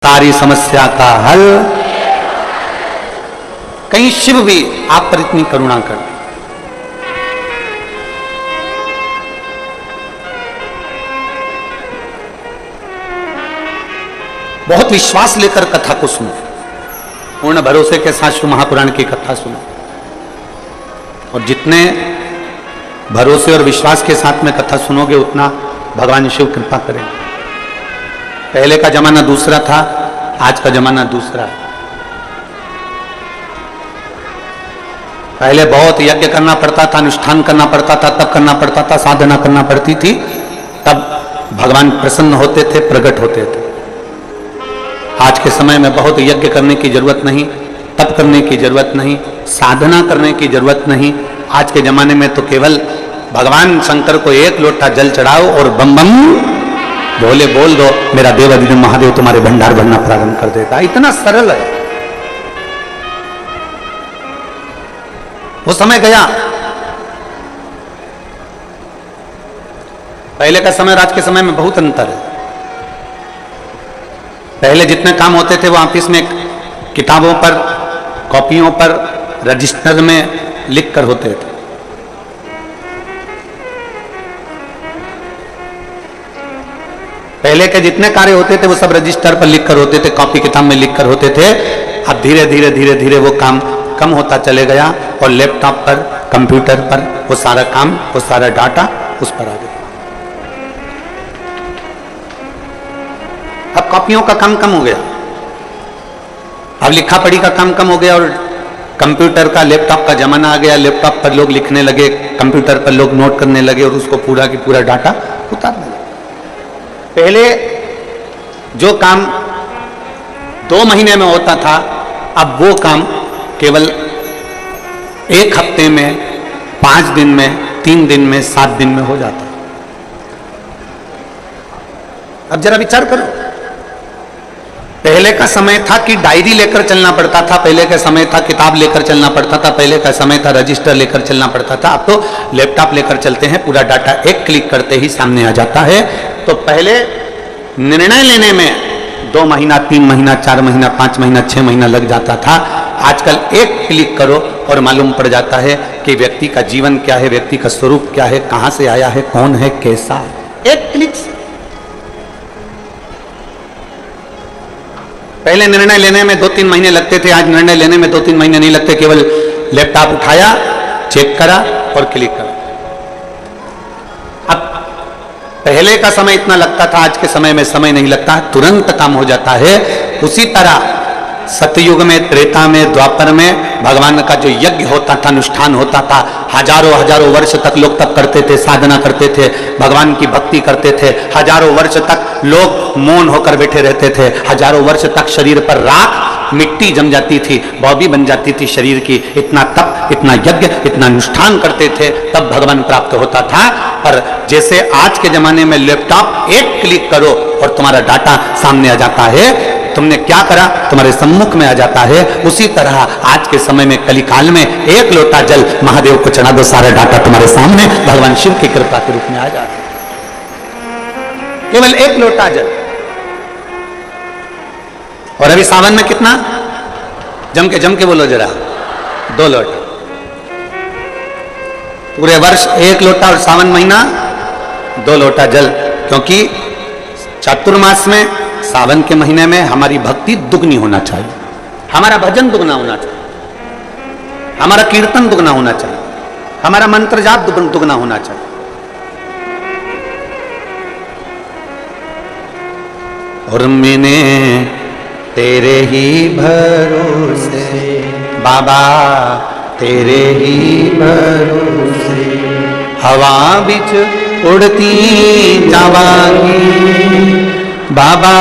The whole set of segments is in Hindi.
सारी समस्या का हल। कहीं शिव भी आप पर इतनी करुणा कर, बहुत विश्वास लेकर कथा को सुनो, पूर्ण भरोसे के साथ शिव महापुराण की कथा सुनो, और जितने भरोसे और विश्वास के साथ में कथा सुनोगे उतना भगवान शिव कृपा करेंगे। पहले का जमाना दूसरा था, आज का जमाना दूसरा है। पहले बहुत यज्ञ करना पड़ता था, अनुष्ठान करना पड़ता था, तब करना पड़ता था, साधना करना पड़ती थी, तब भगवान प्रसन्न होते थे, प्रकट होते थे। आज के समय में बहुत यज्ञ करने की जरूरत नहीं, तप करने की जरूरत नहीं, साधना करने की जरूरत नहीं। आज के जमाने में तो केवल भगवान शंकर को एक लोटा जल चढ़ाओ और बम बम भोले बोल दो, मेरा देवाधिदेव महादेव तुम्हारे भंडार भरना प्रारंभ कर देगा। इतना सरल है। वो समय गया। पहले का समय और आज के समय में बहुत अंतर है। पहले जितने काम होते थे वो ऑफिस में किताबों पर, कॉपियों पर, रजिस्टर में लिख कर होते थे। पहले के जितने कार्य होते थे वो सब रजिस्टर पर लिख कर होते थे, कॉपी किताब में लिख कर होते थे। अब धीरे धीरे धीरे धीरे वो काम कम होता चले गया और लैपटॉप पर, कंप्यूटर पर वो सारा काम, वो सारा डाटा उस पर आ गया। अब कॉपियों का काम कम हो गया, अब लिखा पढ़ी का काम कम हो गया और कंप्यूटर का, लैपटॉप का जमाना आ गया। लैपटॉप पर लोग लिखने लगे, कंप्यूटर पर लोग नोट करने लगे और उसको पूरा की पूरा डाटा उतारने लगे। पहले जो काम 2 महीने में होता था, अब वो काम केवल 1 हफ्ते में, 5 दिन में, 3 दिन में, 7 दिन में हो जाता। अब जरा विचार करो, पहले का समय था कि डायरी लेकर चलना पड़ता था, पहले का समय था किताब लेकर चलना पड़ता था, पहले का समय था रजिस्टर लेकर चलना पड़ता था। अब तो लैपटॉप लेकर चलते हैं, पूरा डाटा एक क्लिक करते ही सामने आ जाता है। तो पहले निर्णय लेने में 2 महीना, 3 महीना, 4 महीना, 5 महीना, 6 महीना लग जाता था। आजकल एक क्लिक करो और मालूम पड़ जाता है कि व्यक्ति का जीवन क्या है, व्यक्ति का स्वरूप क्या है, कहां से आया है, कौन है, कैसा है, एक क्लिक से। पहले निर्णय लेने में 2-3 महीने लगते थे, आज निर्णय लेने में 2-3 महीने नहीं लगते। केवल लैपटॉप उठाया, चेक करा और क्लिक करा। अब पहले का समय इतना लगता था, आज के समय में समय नहीं लगता, तुरंत काम हो जाता है। उसी तरह सतयुग में, त्रेता में, द्वापर में भगवान का जो यज्ञ होता था, अनुष्ठान होता था, हजारों हजारों वर्ष तक लोग तप करते थे, साधना करते थे, भगवान की भक्ति करते थे। हजारों वर्ष तक लोग मौन होकर बैठे रहते थे। हजारों वर्ष तक शरीर पर राख, मिट्टी जम जाती थी, बॉबी बन जाती थी शरीर की। इतना तप, इतना यज्ञ, इतना अनुष्ठान करते थे, तब भगवान प्राप्त होता था। पर जैसे आज के जमाने में लैपटॉप एक क्लिक करो और तुम्हारा डाटा सामने आ जाता है, तुमने क्या करा तुम्हारे सम्मुख में आ जाता है। उसी तरह आज के समय में, कलिकाल में, एक लोटा जल महादेव को चढ़ा दो, सारा डाटा तुम्हारे सामने भगवान शिव की कृपा के रूप में आ जाता है। केवल एक लोटा जल। और अभी सावन में कितना? जम के बोलो जरा, 2 लोटा। पूरे वर्ष 1 लोटा और सावन महीना 2 लोटा जल। क्योंकि चातुर्मास में, सावन के महीने में हमारी भक्ति दुगनी होना चाहिए, हमारा भजन दुगना होना चाहिए, हमारा कीर्तन दुगना होना चाहिए, हमारा मंत्र जाप दुगना होना चाहिए। और मैंने तेरे ही भरोसे बाबा, तेरे ही भरोसे हवा बिच उड़ती जावांगी बाबा,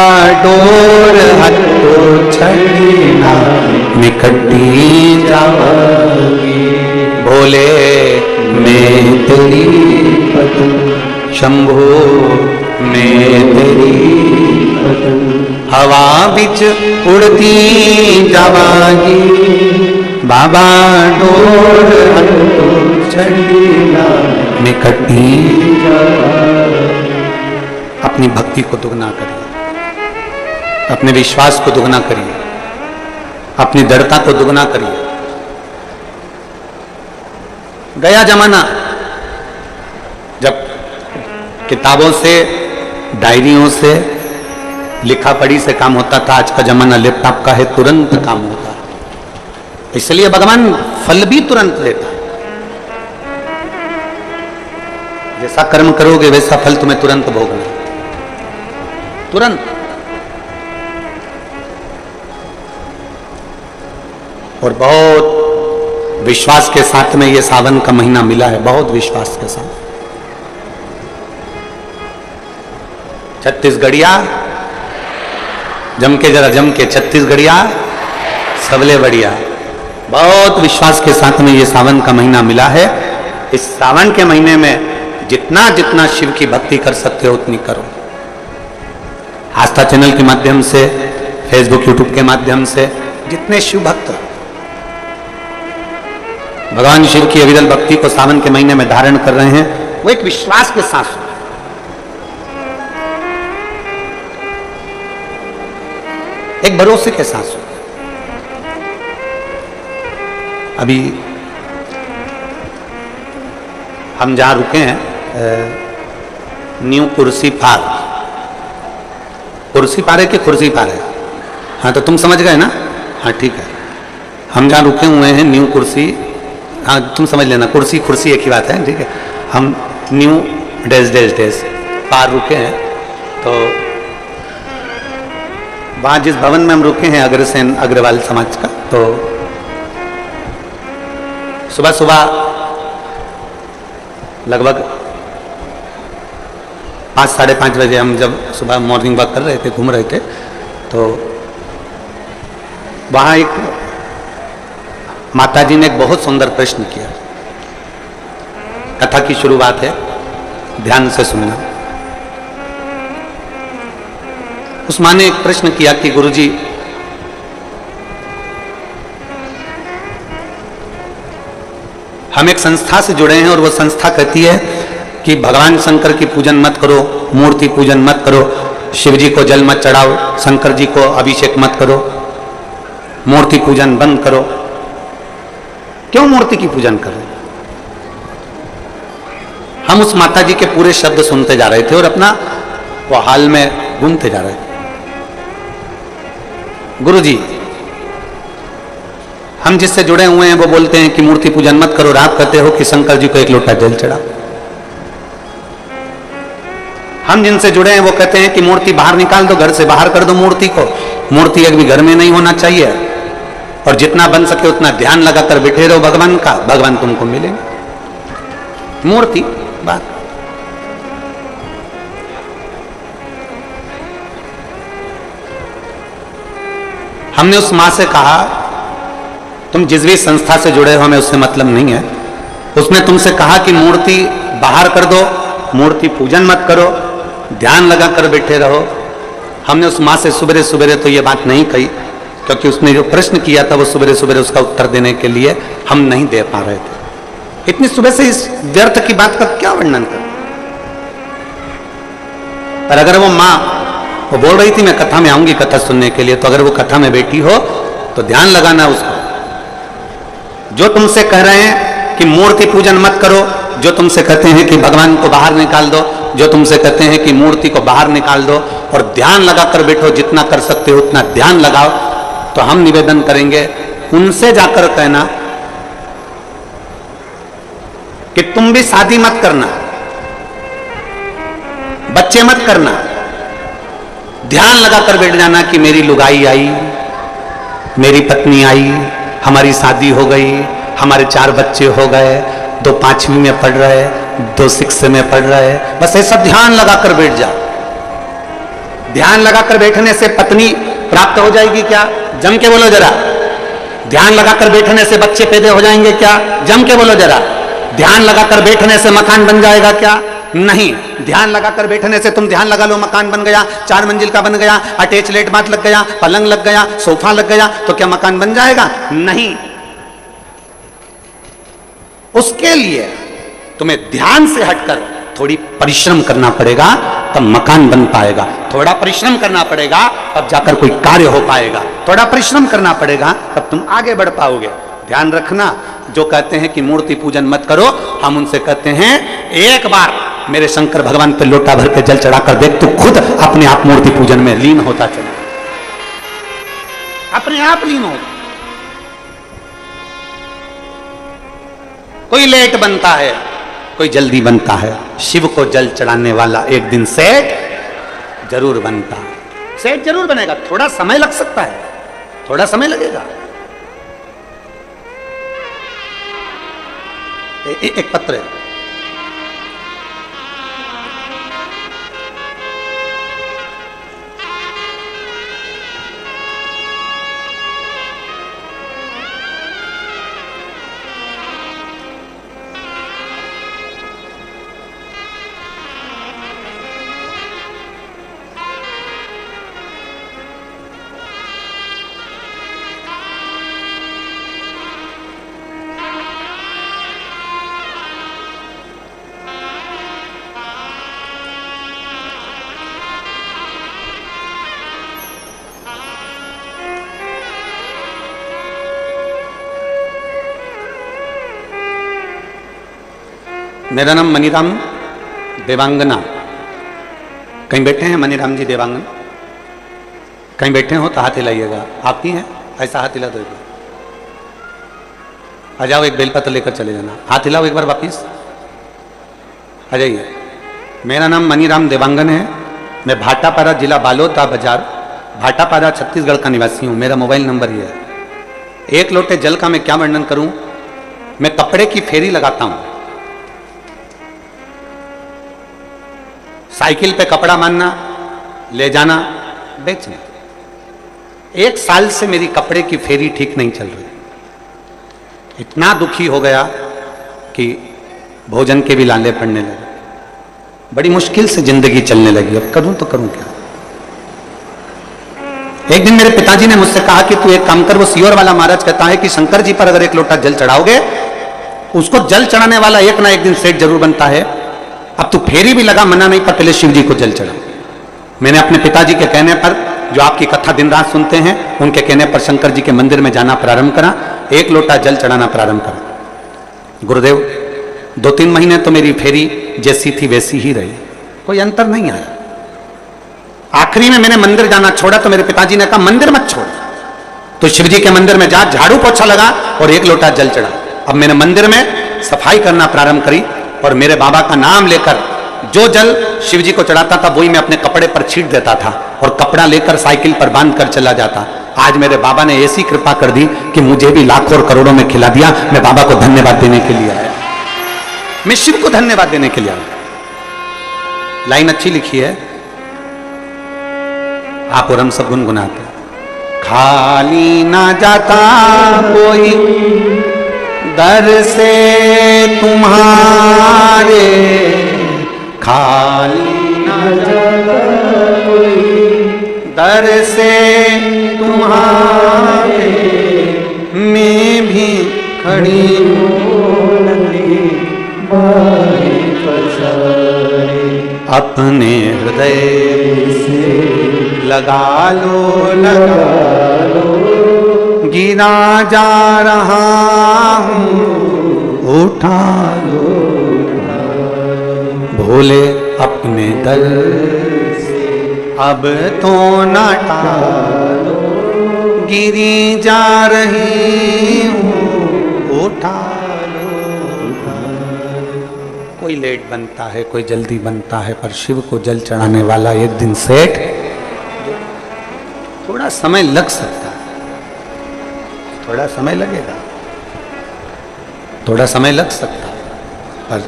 डोर हटो छड़ना निकटी जावांगी। भोले मैं तेरी पतंग, शंभो मैं तेरी पतंग, हवा बिच उड़ती जावांगी बाबा, डोर हटो छड़ना निकटी जावांगी। अपनी भक्ति को दुगना करिए। अपने विश्वास को दुगना करिए, अपनी दृढ़ता को दुगना करिए। गया जमाना जब किताबों से, डायरियों से, लिखा पढ़ी से काम होता था। आज का जमाना लैपटॉप का है, तुरंत काम होता है। इसलिए भगवान फल भी तुरंत देता है। जैसा कर्म करोगे वैसा फल तुम्हें तुरंत भोगना, तुरंत। और बहुत विश्वास के साथ में ये सावन का महीना मिला है, बहुत विश्वास के साथ। छत्तीसगढ़िया जम के, जरा जम के, छत्तीसगढ़िया सबले बढ़िया। बहुत विश्वास के साथ में ये सावन का महीना मिला है। इस सावन के महीने में जितना जितना शिव की भक्ति कर सकते हो उतनी करो। आस्था चैनल के माध्यम से, फेसबुक यूट्यूब के माध्यम से जितने शिव भक्त भगवान शिव की अविरल भक्ति को सावन के महीने में धारण कर रहे हैं, वो एक विश्वास के साथ, एक भरोसे के साथ। अभी हम जहां रुके हैं न्यू कुर्सी पार, कुर्सी पार है कि खुर्सी पार है? हाँ तो तुम समझ गए ना? हाँ ठीक है। हम जहाँ रुके हुए हैं न्यू कुर्सी, हाँ तुम समझ लेना, कुर्सी खुर्सी एक ही बात है, ठीक है। हम न्यू डैश डैश डैश पार रुके हैं। तो वहाँ जिस भवन में हम रुके हैं अग्रसेन अग्रवाल समाज का, तो सुबह सुबह लगभग 5 साढ़े 5 बजे हम जब सुबह मॉर्निंग वॉक कर रहे थे, घूम रहे थे, तो वहाँ एक माताजी ने एक बहुत सुंदर प्रश्न किया। कथा की शुरुआत है, ध्यान से सुनना। उस माँ ने एक प्रश्न किया कि गुरुजी, हम एक संस्था से जुड़े हैं और वो संस्था कहती है कि भगवान शंकर की पूजन मत करो, मूर्ति पूजन मत करो, शिव जी को जल मत चढ़ाओ, शंकर जी को अभिषेक मत करो, मूर्ति पूजन बंद करो। क्यों मूर्ति की पूजन करो? हम उस माता जी के पूरे शब्द सुनते जा रहे थे और अपना वो हाल में घूमते जा रहे थे। गुरुजी, हम जिससे जुड़े हुए हैं वो बोलते हैं कि मूर्ति पूजन मत करो, और आप कहते हो कि शंकर जी को एक लोटा जल चढ़ाओ। हम जिनसे जुड़े हैं वो कहते हैं कि मूर्ति बाहर निकाल दो, घर से बाहर कर दो मूर्ति को, मूर्ति एक भी घर में नहीं होना चाहिए, और जितना बन सके उतना ध्यान लगाकर बैठे रहो भगवान का, भगवान तुमको मिलेंगे। मूर्ति बात। हमने उस मां से कहा, तुम जिस भी संस्था से जुड़े हो हमें उससे मतलब नहीं है। उसने तुमसे कहा कि मूर्ति बाहर कर दो, मूर्ति पूजन मत करो, ध्यान लगा कर बैठे रहो। हमने उस माँ से सुबह सुबह तो ये बात नहीं कही, क्योंकि उसने जो प्रश्न किया था वो सुबह सुबह उसका उत्तर देने के लिए हम नहीं दे पा रहे थे। इतनी सुबह से इस व्यर्थ की बात का क्या वर्णन कर। पर अगर वो माँ वो बोल रही थी मैं कथा में आऊंगी कथा सुनने के लिए, तो अगर वो कथा में बैठी हो तो ध्यान लगाना उसको। जो तुमसे कह रहे हैं कि मूर्ति पूजन मत करो, जो तुमसे कहते हैं कि भगवान को बाहर निकाल दो, जो तुमसे कहते हैं कि मूर्ति को बाहर निकाल दो और ध्यान लगाकर बैठो, जितना कर सकते हो उतना ध्यान लगाओ, तो हम निवेदन करेंगे उनसे जाकर कहना कि तुम भी शादी मत करना, बच्चे मत करना, ध्यान लगाकर बैठ जाना कि मेरी लुगाई आई, मेरी पत्नी आई, हमारी शादी हो गई, हमारे 4 बच्चे हो गए, 2 5वीं में पढ़ रहे, 2 6 में पढ़ रहे। बस ऐसा ध्यान लगाकर बैठ जा। ध्यान लगाकर बैठने से पत्नी प्राप्त हो जाएगी क्या? जम के बोलो जरा। ध्यान लगाकर बैठने से बच्चे पैदा हो जाएंगे क्या? जम के बोलो जरा। ध्यान लगाकर बैठने से मकान बन जाएगा क्या? नहीं। ध्यान लगाकर बैठने से तुम ध्यान लगा लो मकान बन गया, 4 मंजिल का बन गया, अटैच लेट बाथ लग गया, पलंग लग गया, सोफा लग गया, तो क्या मकान बन जाएगा? नहीं। उसके लिए तुम्हें ध्यान से हटकर थोड़ी परिश्रम करना पड़ेगा तब मकान बन पाएगा, थोड़ा परिश्रम करना पड़ेगा तब जाकर कोई कार्य हो पाएगा, थोड़ा परिश्रम करना पड़ेगा तब तुम आगे बढ़ पाओगे। ध्यान रखना, जो कहते हैं कि मूर्ति पूजन मत करो, हम उनसे कहते हैं एक बार मेरे शंकर भगवान पे लोटा भर के जल चढ़ाकर देख, तू खुद अपने आप मूर्ति पूजन में लीन होता चले, अपने आप लीन हो। कोई लेट बनता है, कोई जल्दी बनता है, शिव को जल चढ़ाने वाला एक दिन सेठ जरूर बनता है, सेठ जरूर बनेगा। थोड़ा समय लग सकता है, थोड़ा समय लगेगा। एक पत्र है, मेरा नाम मनीराम देवांगना। कहीं बैठे हैं मनीराम जी देवांगन? कहीं बैठे हो तो हाथ हिलाइएगा। आपकी हैं? ऐसा हाथ हिला दो एक बार। आ जाओ, एक बेलपत्र लेकर चले जाना। हाथ हिलाओ एक बार वापिस, आ जाइए। मेरा नाम मनीराम देवांगन है। मैं भाटापारा जिला बालोदा बाजार, भाटापारा छत्तीसगढ़ का निवासी हूँ। मेरा मोबाइल नंबर ये है। एक लोटे जल का मैं क्या वर्णन करूँ। मैं कपड़े की फेरी लगाता हूँ। साइकिल पे कपड़ा बांधना, ले जाना, बेचना। 1 साल से मेरी कपड़े की फेरी ठीक नहीं चल रही। इतना दुखी हो गया कि भोजन के भी लाले पड़ने लगे। बड़ी मुश्किल से जिंदगी चलने लगी। अब करूं तो करूं क्या। एक दिन मेरे पिताजी ने मुझसे कहा कि तू एक काम कर। वो सियोर वाला महाराज कहता है कि शंकर जी पर अगर एक लोटा जल चढ़ाओगे, उसको जल चढ़ाने वाला एक ना एक दिन सेठ जरूर बनता है। अब तू फेरी भी लगा, मना नहीं, पर पहले शिव जी को जल चढ़ा। मैंने अपने पिताजी के कहने पर, जो आपकी कथा दिन रात सुनते हैं, उनके कहने पर शंकर जी के मंदिर में जाना प्रारंभ करा। 1 लोटा जल चढ़ाना प्रारंभ करा। गुरुदेव 2-3 महीने तो मेरी फेरी जैसी थी वैसी ही रही, कोई अंतर नहीं आया। आखिरी में मैंने मंदिर जाना छोड़ा तो मेरे पिताजी ने कहा मंदिर मत छोड़, तो शिव जी के मंदिर में जा, झाड़ू पोछा लगा और 1 लोटा जल चढ़ा। अब मैंने मंदिर में सफाई करना प्रारंभ करी और मेरे बाबा का नाम लेकर जो जल शिव जी को चढ़ाता था वही मैं अपने कपड़े पर छींट देता था और कपड़ा लेकर साइकिल पर बांध कर चला जाता। आज मेरे बाबा ने ऐसी कृपा कर दी कि मुझे भी लाखों और करोड़ों में खिला दिया। मैं बाबा को धन्यवाद देने के लिए आया, मैं शिव को धन्यवाद देने के लिए आया। लाइन अच्छी लिखी है, आप और हम सब गुनगुनाते। खाली ना जाता कोई दर से तुम्हारे, खाली ना जाता कोई दर से तुम्हारे, मैं भी खड़ी अपने हृदय से लगा लो, गिरा जा रहा हूँ, उठा लो भोले अपने दर से, अब तो ना टालो, गिरी जा रही हूँ, उठा लो। कोई लेट बनता है, कोई जल्दी बनता है, पर शिव को जल चढ़ाने वाला एक दिन सेठ। थोड़ा समय लग सकता है, थोड़ा समय लगेगा, थोड़ा समय लग सकता है, पर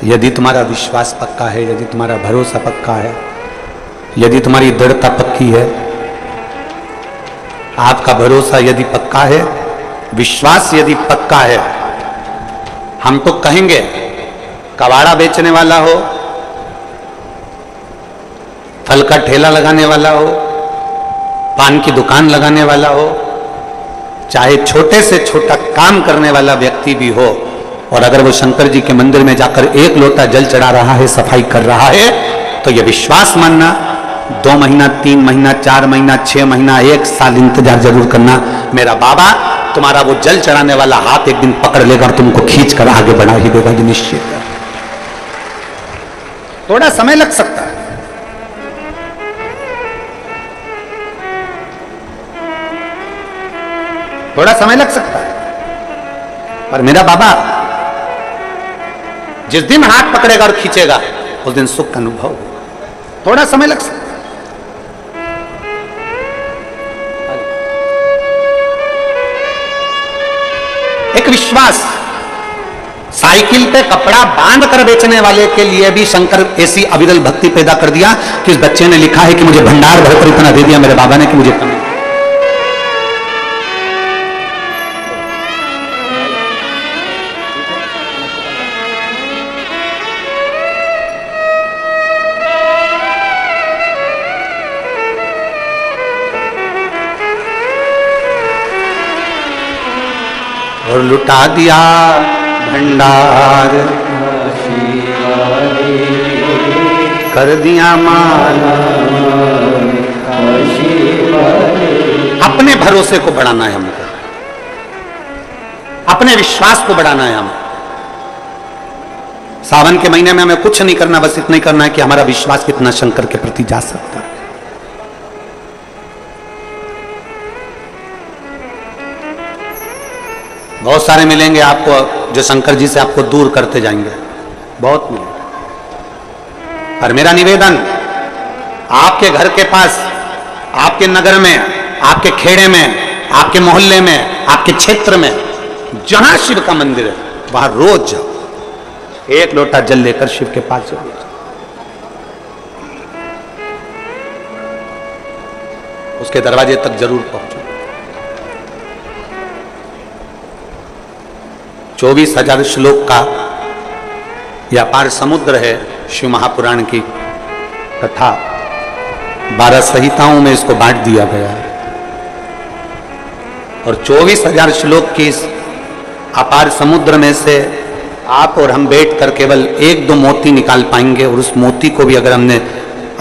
यदि तुम्हारा विश्वास पक्का है, यदि तुम्हारा भरोसा पक्का है, यदि तुम्हारी दृढ़ता पक्की है, आपका भरोसा यदि पक्का है, विश्वास यदि पक्का है, हम तो कहेंगे कबाड़ा बेचने वाला हो, फल का ठेला लगाने वाला हो, पान की दुकान लगाने वाला हो, चाहे छोटे से छोटा काम करने वाला व्यक्ति भी हो, और अगर वो शंकर जी के मंदिर में जाकर एक लोटा जल चढ़ा रहा है, सफाई कर रहा है, तो ये विश्वास मानना 2 महीना, 3 महीना, 4 महीना, 6 महीना, 1 साल इंतजार जरूर करना। मेरा बाबा तुम्हारा वो जल चढ़ाने वाला हाथ एक दिन पकड़ लेगा और तुमको खींच कर आगे बढ़ा ही देगा, ये निश्चित है। थोड़ा समय लग सकता है, थोड़ा समय लग सकता है, पर मेरा बाबा जिस दिन हाथ पकड़ेगा और खींचेगा उस दिन सुख का अनुभव होगा। थोड़ा समय लग सकता है। एक विश्वास, साइकिल पे कपड़ा बांध कर बेचने वाले के लिए भी शंकर ऐसी अविरल भक्ति पैदा कर दिया कि उस बच्चे ने लिखा है कि मुझे भंडार भरकर इतना दे दिया मेरे बाबा ने कि मुझे कमी। और लुटा दिया भंडार, कर दिया माला। अपने भरोसे को बढ़ाना है हमको, अपने विश्वास को बढ़ाना है हमें। सावन के महीने में हमें कुछ नहीं करना, बस इतना ही करना है कि हमारा विश्वास कितना शंकर के प्रति जा सकता है। बहुत सारे मिलेंगे आपको जो शंकर जी से आपको दूर करते जाएंगे, बहुत मिलेंगे। पर मेरा निवेदन, आपके घर के पास, आपके नगर में, आपके खेड़े में, आपके मोहल्ले में, आपके क्षेत्र में जहां शिव का मंदिर है वहां रोज जाओ, एक लोटा जल लेकर शिव के पास जाओ। उसके दरवाजे तक जरूर पहुंचो। 24,000 श्लोक का यह अपार समुद्र है शिव महापुराण की कथा। 12 संहिताओं में इसको बांट दिया गया है और 24,000 श्लोक की इस अपार समुद्र में से आप और हम बैठकर केवल 1-2 मोती निकाल पाएंगे, और उस मोती को भी अगर हमने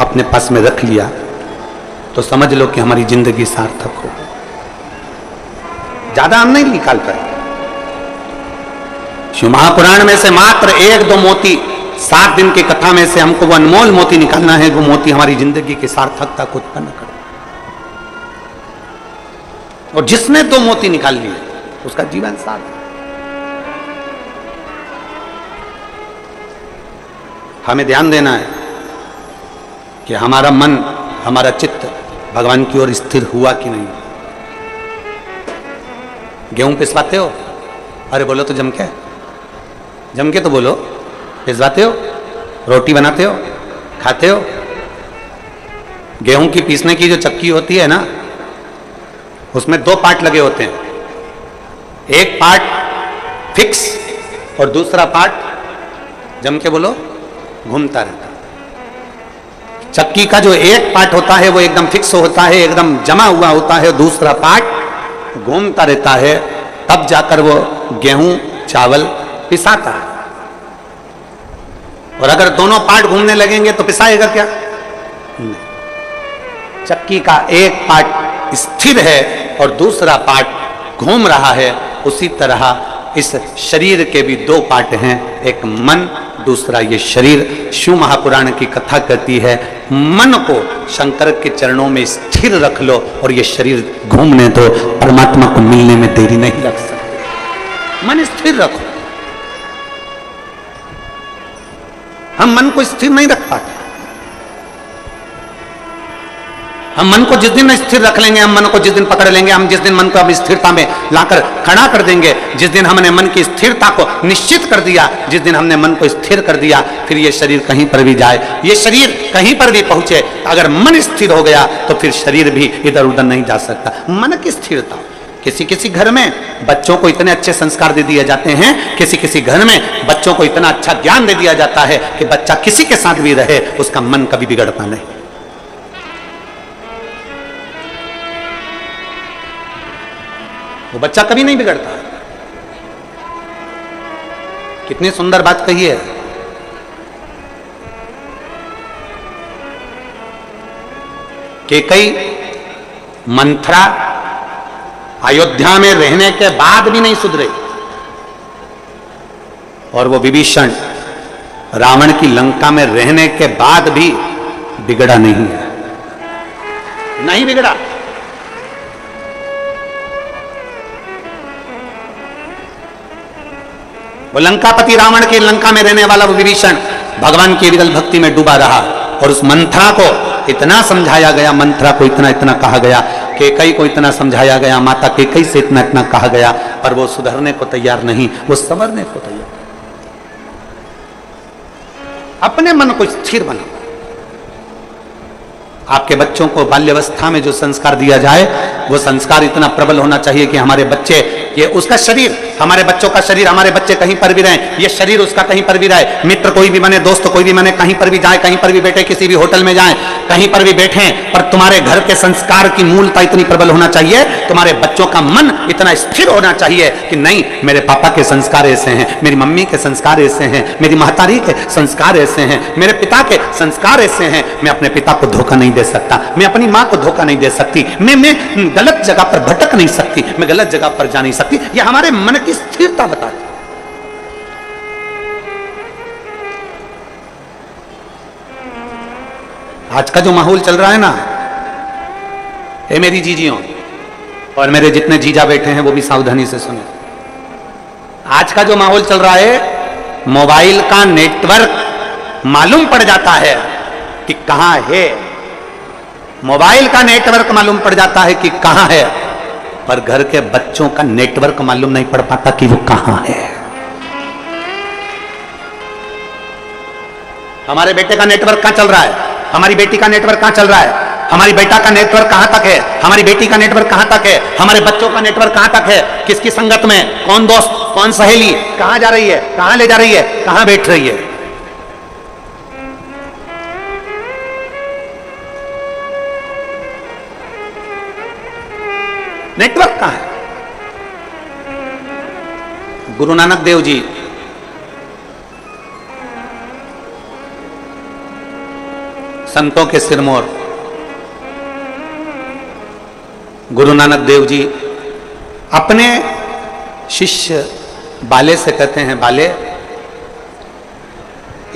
अपने पास में रख लिया तो समझ लो कि हमारी जिंदगी सार्थक हो। ज्यादा हम नहीं निकाल पाएंगे। शिव महापुराण में से मात्र 1-2 मोती, 7 दिन की कथा में से हमको वो अनमोल मोती निकालना है। वो मोती हमारी जिंदगी की सार्थकता को उत्पन्न करे, और जिसने 2 मोती निकाल लिए उसका जीवन सार्थक। हमें ध्यान देना है कि हमारा मन, हमारा चित्त भगवान की ओर स्थिर हुआ कि नहीं। गेहूं पिसवाते हो? अरे बोलो तो जम के तो बोलो। पिसवाते हो? रोटी बनाते हो? खाते हो? गेहूं की पीसने की जो चक्की होती है ना, उसमें 2 पार्ट लगे होते हैं। एक पार्ट फिक्स और दूसरा पार्ट, जम के बोलो, घूमता रहता है। चक्की का जो एक पार्ट होता है वो एकदम फिक्स होता है, एकदम जमा हुआ होता है, दूसरा पार्ट घूमता रहता है, तब जाकर वो गेहूं चावल पिसाता है। और अगर दोनों पार्ट घूमने लगेंगे तो पिसाएगा क्या? नहीं। चक्की का एक पार्ट स्थिर है और दूसरा पार्ट घूम रहा है, उसी तरह इस शरीर के भी 2 पार्ट हैं, एक मन, दूसरा ये शरीर। शिव महापुराण की कथा कहती है मन को शंकर के चरणों में स्थिर रख लो और ये शरीर घूमने दो, परमात्मा को मिलने में देरी नहीं लग सकती। मन स्थिर रखो। हम मन को स्थिर नहीं रख पाते। हम मन को जिस दिन स्थिर रख लेंगे, हम मन को जिस दिन पकड़ लेंगे, हम जिस दिन मन को अपनी स्थिरता में लाकर खड़ा कर देंगे, जिस दिन हमने मन की स्थिरता को निश्चित कर दिया, जिस दिन हमने मन को स्थिर कर दिया, फिर ये शरीर कहीं पर भी जाए, ये शरीर कहीं पर भी पहुंचे, अगर मन स्थिर हो गया तो फिर शरीर भी इधर उधर नहीं जा सकता। मन की स्थिरता। किसी किसी घर में बच्चों को इतने अच्छे संस्कार दे दिए जाते हैं, किसी किसी घर में बच्चों को इतना अच्छा ज्ञान दे दिया जाता है कि बच्चा किसी के साथ भी रहे उसका मन कभी बिगड़ता नहीं। वो बच्चा कभी नहीं बिगड़ता। कितनी सुंदर बात कही है। कैकेयी मंथरा अयोध्या में रहने के बाद भी नहीं सुधरे, और वो विभीषण रावण की लंका में रहने के बाद भी बिगड़ा नहीं है, नहीं बिगड़ा। वो लंकापति रावण के लंका में रहने वाला वो विभीषण भगवान की विरल भक्ति में डूबा रहा, और उस मंथरा को इतना समझाया गया, मंथरा को इतना इतना कहा गया, कैकेयी को इतना समझाया गया, माता कैकेयी से इतना इतना कहा गया, पर वो सुधरने को तैयार नहीं, वो संवरने को तैयार। अपने मन को स्थिर बना। आपके बच्चों को बाल्यावस्था में जो संस्कार दिया जाए वो संस्कार इतना प्रबल होना चाहिए कि हमारे बच्चे, ये उसका शरीर, हमारे बच्चों का शरीर, हमारे बच्चे कहीं पर भी रहें, ये शरीर उसका कहीं पर भी रहे, मित्र कोई भी बने, दोस्त कोई भी बने, कहीं पर भी जाए, कहीं पर भी बैठे, किसी भी होटल में जाएं, कहीं पर भी बैठे, पर तुम्हारे घर के संस्कार की मूलता इतनी प्रबल होना चाहिए, तुम्हारे बच्चों का मन इतना स्थिर होना चाहिए कि नहीं, मेरे पापा के संस्कार ऐसे हैं, मेरी मम्मी के संस्कार ऐसे हैं, मेरी महतारी के संस्कार ऐसे हैं, मेरे पिता के संस्कार ऐसे हैं, मैं अपने पिता को धोखा नहीं दे सकता, मैं अपनी मां को धोखा नहीं दे सकती, मैं गलत जगह पर भटक नहीं सकती, मैं गलत जगह पर जा नहीं सकती। यह हमारे मन की स्थिरता बताती। आज का जो माहौल चल रहा है ना, ये मेरी जीजियों और मेरे जितने जीजा बैठे हैं वो भी सावधानी से सुने। आज का जो माहौल चल रहा है, मोबाइल का नेटवर्क मालूम पड़ जाता है कि कहां है, मोबाइल का नेटवर्क मालूम पड़ जाता है कि कहां है, पर घर के बच्चों का नेटवर्क मालूम नहीं पड़ पाता कि वो कहां है। हमारे बेटे का नेटवर्क कहां चल रहा है, हमारी बेटी का नेटवर्क कहां चल रहा है, हमारी बेटा का नेटवर्क कहां तक है, हमारी बेटी का नेटवर्क कहां तक है, हमारे बच्चों का नेटवर्क कहां तक है, किसकी संगत में, कौन दोस्त, कौन सहेली, कहां जा रही है, कहां ले जा रही है, कहां बैठ रही है। नेटवर्क कहां है। गुरु नानक देव जी संतों के सिरमौर, गुरु नानक देव जी अपने शिष्य बाले से कहते हैं, बाले,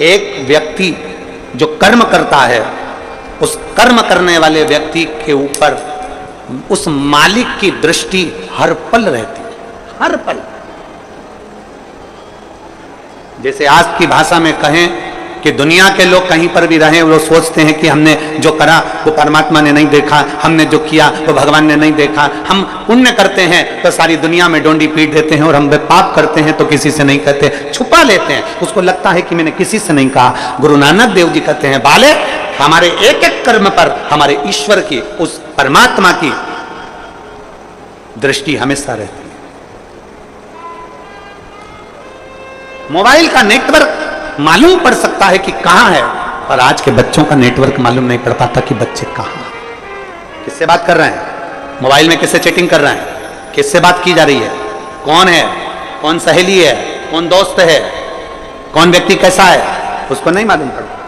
एक व्यक्ति जो कर्म करता है, उस कर्म करने वाले व्यक्ति के ऊपर उस मालिक की दृष्टि हर पल रहती है, हर पल। जैसे आज की भाषा में कहें कि दुनिया के लोग कहीं पर भी रहें, वो सोचते हैं कि हमने जो करा वो परमात्मा ने नहीं देखा, हमने जो किया वो भगवान ने नहीं देखा। हम पुण्य करते हैं तो सारी दुनिया में डोंडी पीट देते हैं, और हम पाप करते हैं तो किसी से नहीं कहते, छुपा लेते हैं, उसको लगता है कि मैंने किसी से नहीं कहा। गुरु नानक देव जी कहते हैं, बाले, हमारे एक एक कर्म पर हमारे ईश्वर की, उस परमात्मा की दृष्टि हमेशा रहती है। मोबाइल का नेटवर्क मालूम पड़ सकता है कि कहां है, पर आज के बच्चों का नेटवर्क मालूम नहीं पड़ पाता कि बच्चे कहां, किससे बात कर रहे हैं, मोबाइल में किससे चैटिंग कर रहे हैं, किससे बात की जा रही है, कौन है, कौन सहेली है, कौन दोस्त है, कौन व्यक्ति कैसा है, उसको नहीं मालूम पड़ता।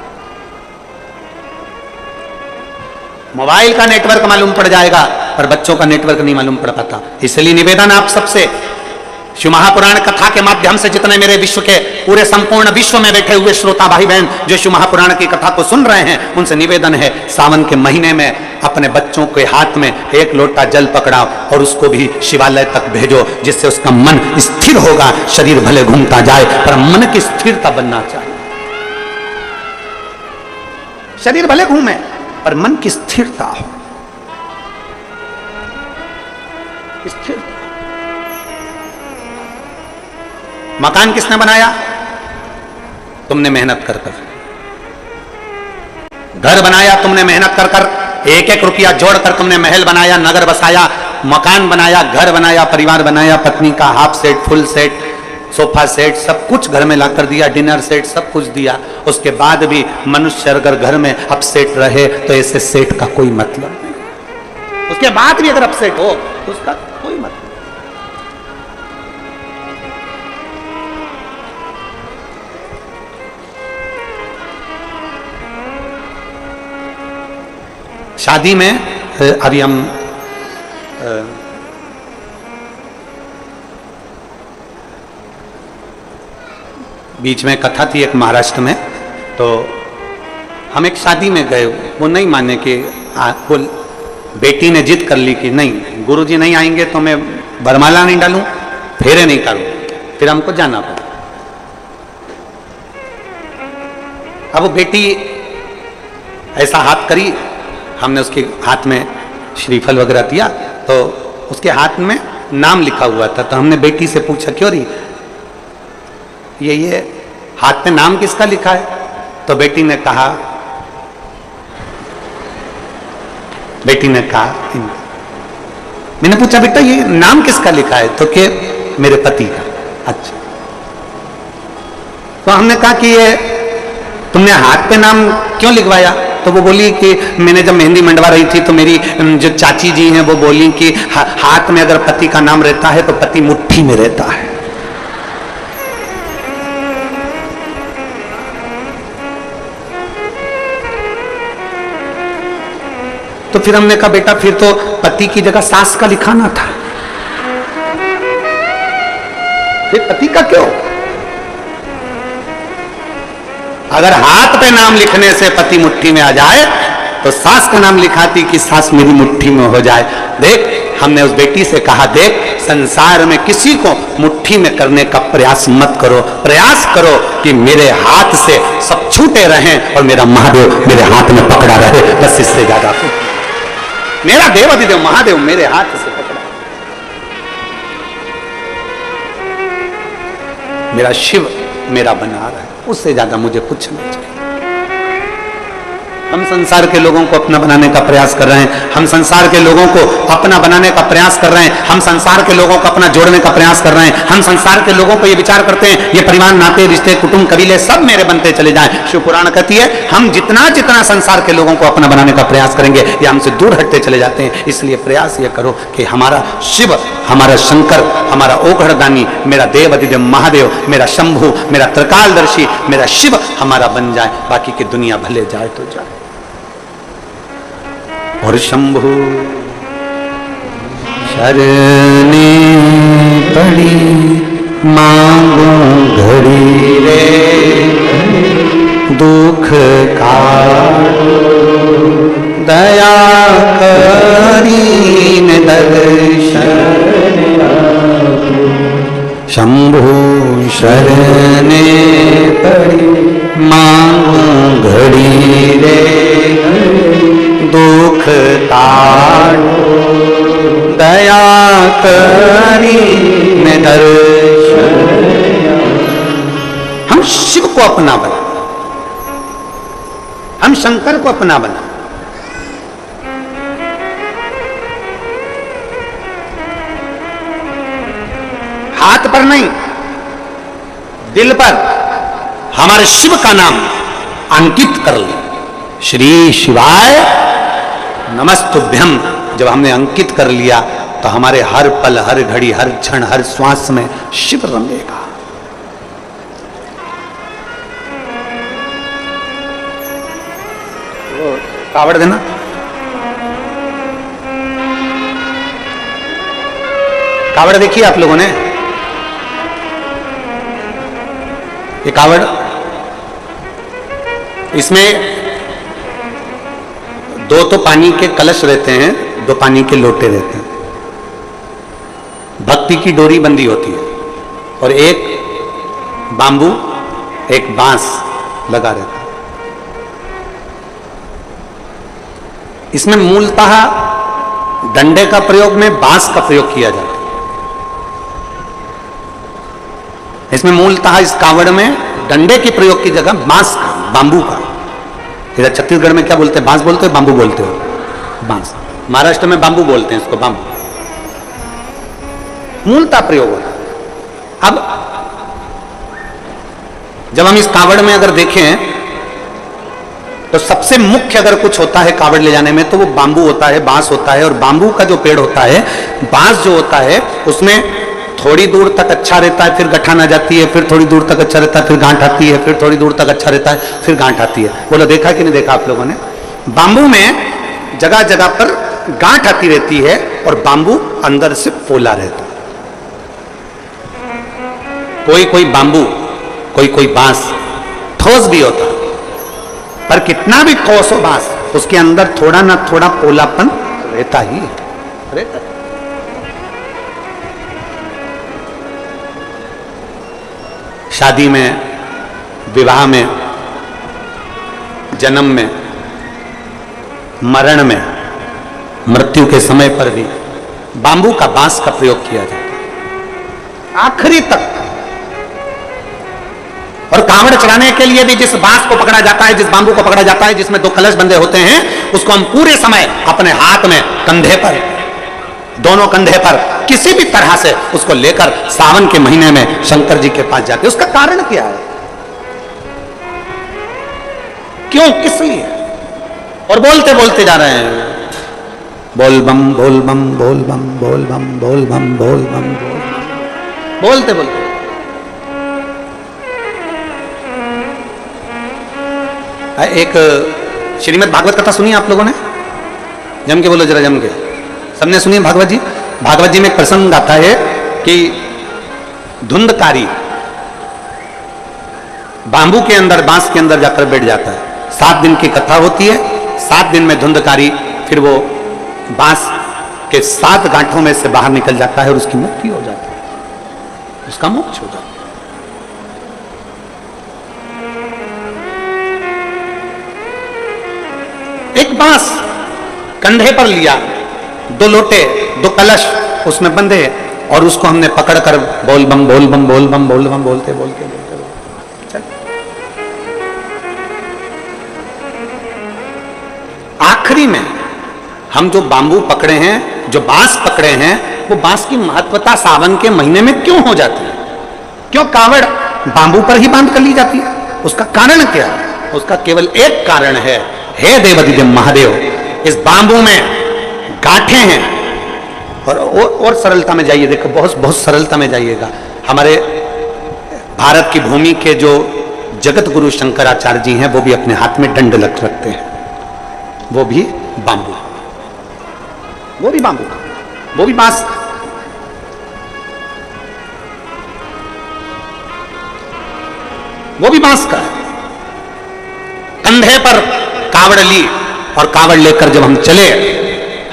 मोबाइल का नेटवर्क मालूम पड़ जाएगा पर बच्चों का नेटवर्क नहीं मालूम पड़ पाता। इसलिए निवेदन आप सबसे, शिव महापुराण कथा के माध्यम से जितने मेरे विश्व के पूरे संपूर्ण विश्व में बैठे हुए श्रोता भाई बहन जो शिव महापुराण की कथा को सुन रहे हैं, उनसे निवेदन है, सावन के महीने में अपने बच्चों के हाथ में एक लोटा जल पकड़ाओ और उसको भी शिवालय तक भेजो, जिससे उसका मन स्थिर होगा। शरीर भले घूमता जाए पर मन की स्थिरता बनना चाहिए। शरीर भले घूमे पर मन की स्थिरता हो। स्थिर मकान किसने बनाया? तुमने मेहनत कर कर। घर बनाया तुमने मेहनत कर कर, एक एक रुपया जोड़कर तुमने महल बनाया, नगर बसाया, मकान बनाया, घर बनाया, परिवार बनाया, पत्नी का half set, full set, sofa set, सब कुछ घर में लाकर दिया, डिनर सेट, सब कुछ दिया। उसके बाद भी मनुष्य अगर घर में अपसेट रहे तो ऐसे सेट का कोई मतलब नहीं। उसके बाद भी अगर अपसेट हो तो उसका कोई मतलब नहीं। शादी में अभी हम बीच में कथा थी एक महाराष्ट्र में, तो हम एक शादी में गए, वो नहीं माने कि वो बेटी ने जिद कर ली कि नहीं गुरुजी नहीं आएंगे तो मैं बरमाला नहीं डालूं, फेरे नहीं करूं, फिर हमको जाना पड़ा। अब वो बेटी ऐसा हाथ करी, हमने उसके हाथ में श्रीफल वगैरह दिया, तो उसके हाथ में नाम लिखा हुआ था। तो हमने बेटी से पूछा क्यों रही ये हाथ पे नाम किसका लिखा है? तो बेटी ने कहा मैंने पूछा बेटा ये नाम किसका लिखा है? तो के मेरे पति का। अच्छा, तो हमने कहा कि ये तुमने हाथ पे नाम क्यों लिखवाया? तो वो बोली कि मैंने जब मेहंदी मंडवा रही थी तो मेरी जो चाची जी हैं वो बोली कि हाथ में अगर पति का नाम रहता है तो पति मुट्ठी में रहता है। तो फिर हमने कहा बेटा फिर तो पति की जगह सास का लिखाना था, फिर पति का क्यों? अगर हाथ पे नाम लिखने से पति मुट्ठी में आ जाए तो सास का नाम लिखाती कि सास मेरी मुट्ठी में हो जाए। देख, हमने उस बेटी से कहा देख, संसार में किसी को मुट्ठी में करने का प्रयास मत करो, प्रयास करो कि मेरे हाथ से सब छूटे रहें और मेरा महादेव मेरे हाथ में पकड़ा रहे, बस इससे ज्यादा मेरा देव अधिदेव महादेव मेरे हाथ से पकड़ा, मेरा शिव मेरा बना रहा है, उससे ज्यादा मुझे कुछ नहीं चाहिए। हम संसार के लोगों को अपना बनाने का प्रयास कर रहे हैं, हम संसार के लोगों को अपना बनाने का प्रयास कर रहे हैं, हम संसार के लोगों को अपना जोड़ने का प्रयास कर रहे हैं, हम संसार के लोगों को ये विचार करते हैं ये परिवार नाते रिश्ते कुटुंब कबीले सब मेरे बनते चले जाएं। शिव पुराण कहती है हम जितना जितना संसार के लोगों को अपना बनाने का प्रयास करेंगे ये हमसे दूर हटते चले जाते हैं। इसलिए प्रयास ये करो कि हमारा शिव, हमारा शंकर, हमारा ओघड़दानी, मेरा देव अधिदेव महादेव, मेरा शंभु, मेरा त्रिकालदर्शी, मेरा शिव हमारा बन जाए, बाकी की दुनिया भले जाए तो जाए। और शंभु शरणे पड़ी मांगो घड़ी रे दुख का दया करीन दर्शन शंभु शरणे पड़ी मांगो घड़ी रे दुख तारो दया करी में दर्शन। हम शिव को अपना बना, हम शंकर को अपना बना, हाथ पर नहीं दिल पर हमारे शिव का नाम अंकित कर ले, श्री शिवाय नमस्तुभ्यम। जब हमने अंकित कर लिया तो हमारे हर पल हर घड़ी हर क्षण हर श्वास में शिव रमेगा। कावड़ देना, कावड़ देखिए आप लोगों ने, ये कावड़, इसमें दो तो पानी के कलश रहते हैं, दो पानी के लोटे रहते हैं, भक्ति की डोरी बंधी होती है और एक बांबू एक बांस लगा रहता है। इसमें मूलतः डंडे का प्रयोग में बांस का प्रयोग किया जाता है। इसमें मूलतः इस कावड़ में डंडे के प्रयोग की जगह बांस का, बांबू का। इधर छत्तीसगढ़ में क्या बोलते हैं? बांस बोलते हो, बांबू बोलते हो? बांस। महाराष्ट्र में बांबू बोलते हैं इसको, बांबू। मूलतः प्रयोग होता है। अब जब हम इस कावड़ में अगर देखें तो सबसे मुख्य अगर कुछ होता है कावड़ ले जाने में तो वो बांबू होता है, बांस होता है। और बांबू का जो पेड़ होता है, बांस जो होता है उसमें थोड़ी दूर तक अच्छा रहता है, फिर गठान आ जाती है, फिर थोड़ी दूर तक अच्छा रहता है, फिर गांठ आती है, फिर थोड़ी दूर तक अच्छा रहता है, फिर गांठ आती है। बोलो देखा कि नहीं देखा आप लोगों ने? बांबू में जगह जगह पर गांठ आती रहती है और बांबू अंदर से पोला रहता है। कोई कोई बांबू, कोई कोई बांस ठोस भी होता, पर कितना भी ठोस हो बांस, उसके अंदर थोड़ा ना थोड़ा पोलापन रहता ही रहता। शादी में, विवाह में, जन्म में, मरण में, मृत्यु के समय पर भी बांबू का बांस का प्रयोग किया जाता है आखिरी तक। और कांवड़ चढ़ाने के लिए भी जिस बांस को पकड़ा जाता है, जिस बांबू को पकड़ा जाता है, जिसमें 2 कलश बंधे होते हैं, उसको हम पूरे समय अपने हाथ में, कंधे पर, दोनों कंधे पर किसी भी तरह से उसको लेकर सावन के महीने में शंकर जी के पास जाते। उसका कारण क्या है? क्यों, किस लिए? और बोलते बोलते जा रहे हैं, बोल बम बोल बम बोल बम बोल बम बोल बम बोल बम बोल, बोलते बोलते। एक श्रीमद् भागवत कथा सुनी आप लोगों ने? जम के बोलो जरा, जम के। सबने सुनी भागवत जी? भागवत जी में एक प्रसंग आता है कि धुंधकारी बांबू के अंदर, बांस के अंदर जाकर बैठ जाता है। 7 दिन की कथा होती है। 7 दिन में धुंधकारी फिर वो बांस के 7 गांठों में से बाहर निकल जाता है और उसकी मुक्ति हो जाती है, उसका मोक्ष हो जाता है। एक बांस कंधे पर लिया, 2 लोटे, 2 कलश उसमें बंधे, और उसको हमने पकड़कर बोल बम बोल बम बोल बम बोल बम बोलते बोलते बोलते चल। आखिरी में हम जो बांबू पकड़े हैं, जो बांस पकड़े हैं, वो बांस की महत्वता सावन के महीने में क्यों हो जाती है? क्यों कावड़ बांबू पर ही बांध कर ली जाती है? उसका कारण क्या है? उसका केवल एक कारण है, हे देवादिदेव महादेव, इस बांबू में गांठें हैं। और सरलता में जाइए, देखो, बहुत बहुत सरलता में जाइएगा। हमारे भारत की भूमि के जो जगत गुरु शंकराचार्य जी हैं, वो भी अपने हाथ में दंड रखते हैं, वो भी बांबू, वो भी बांबू, वो भी बांस। वो भी बांस का। कंधे पर कावड़ ली और कावड़ लेकर जब हम चले,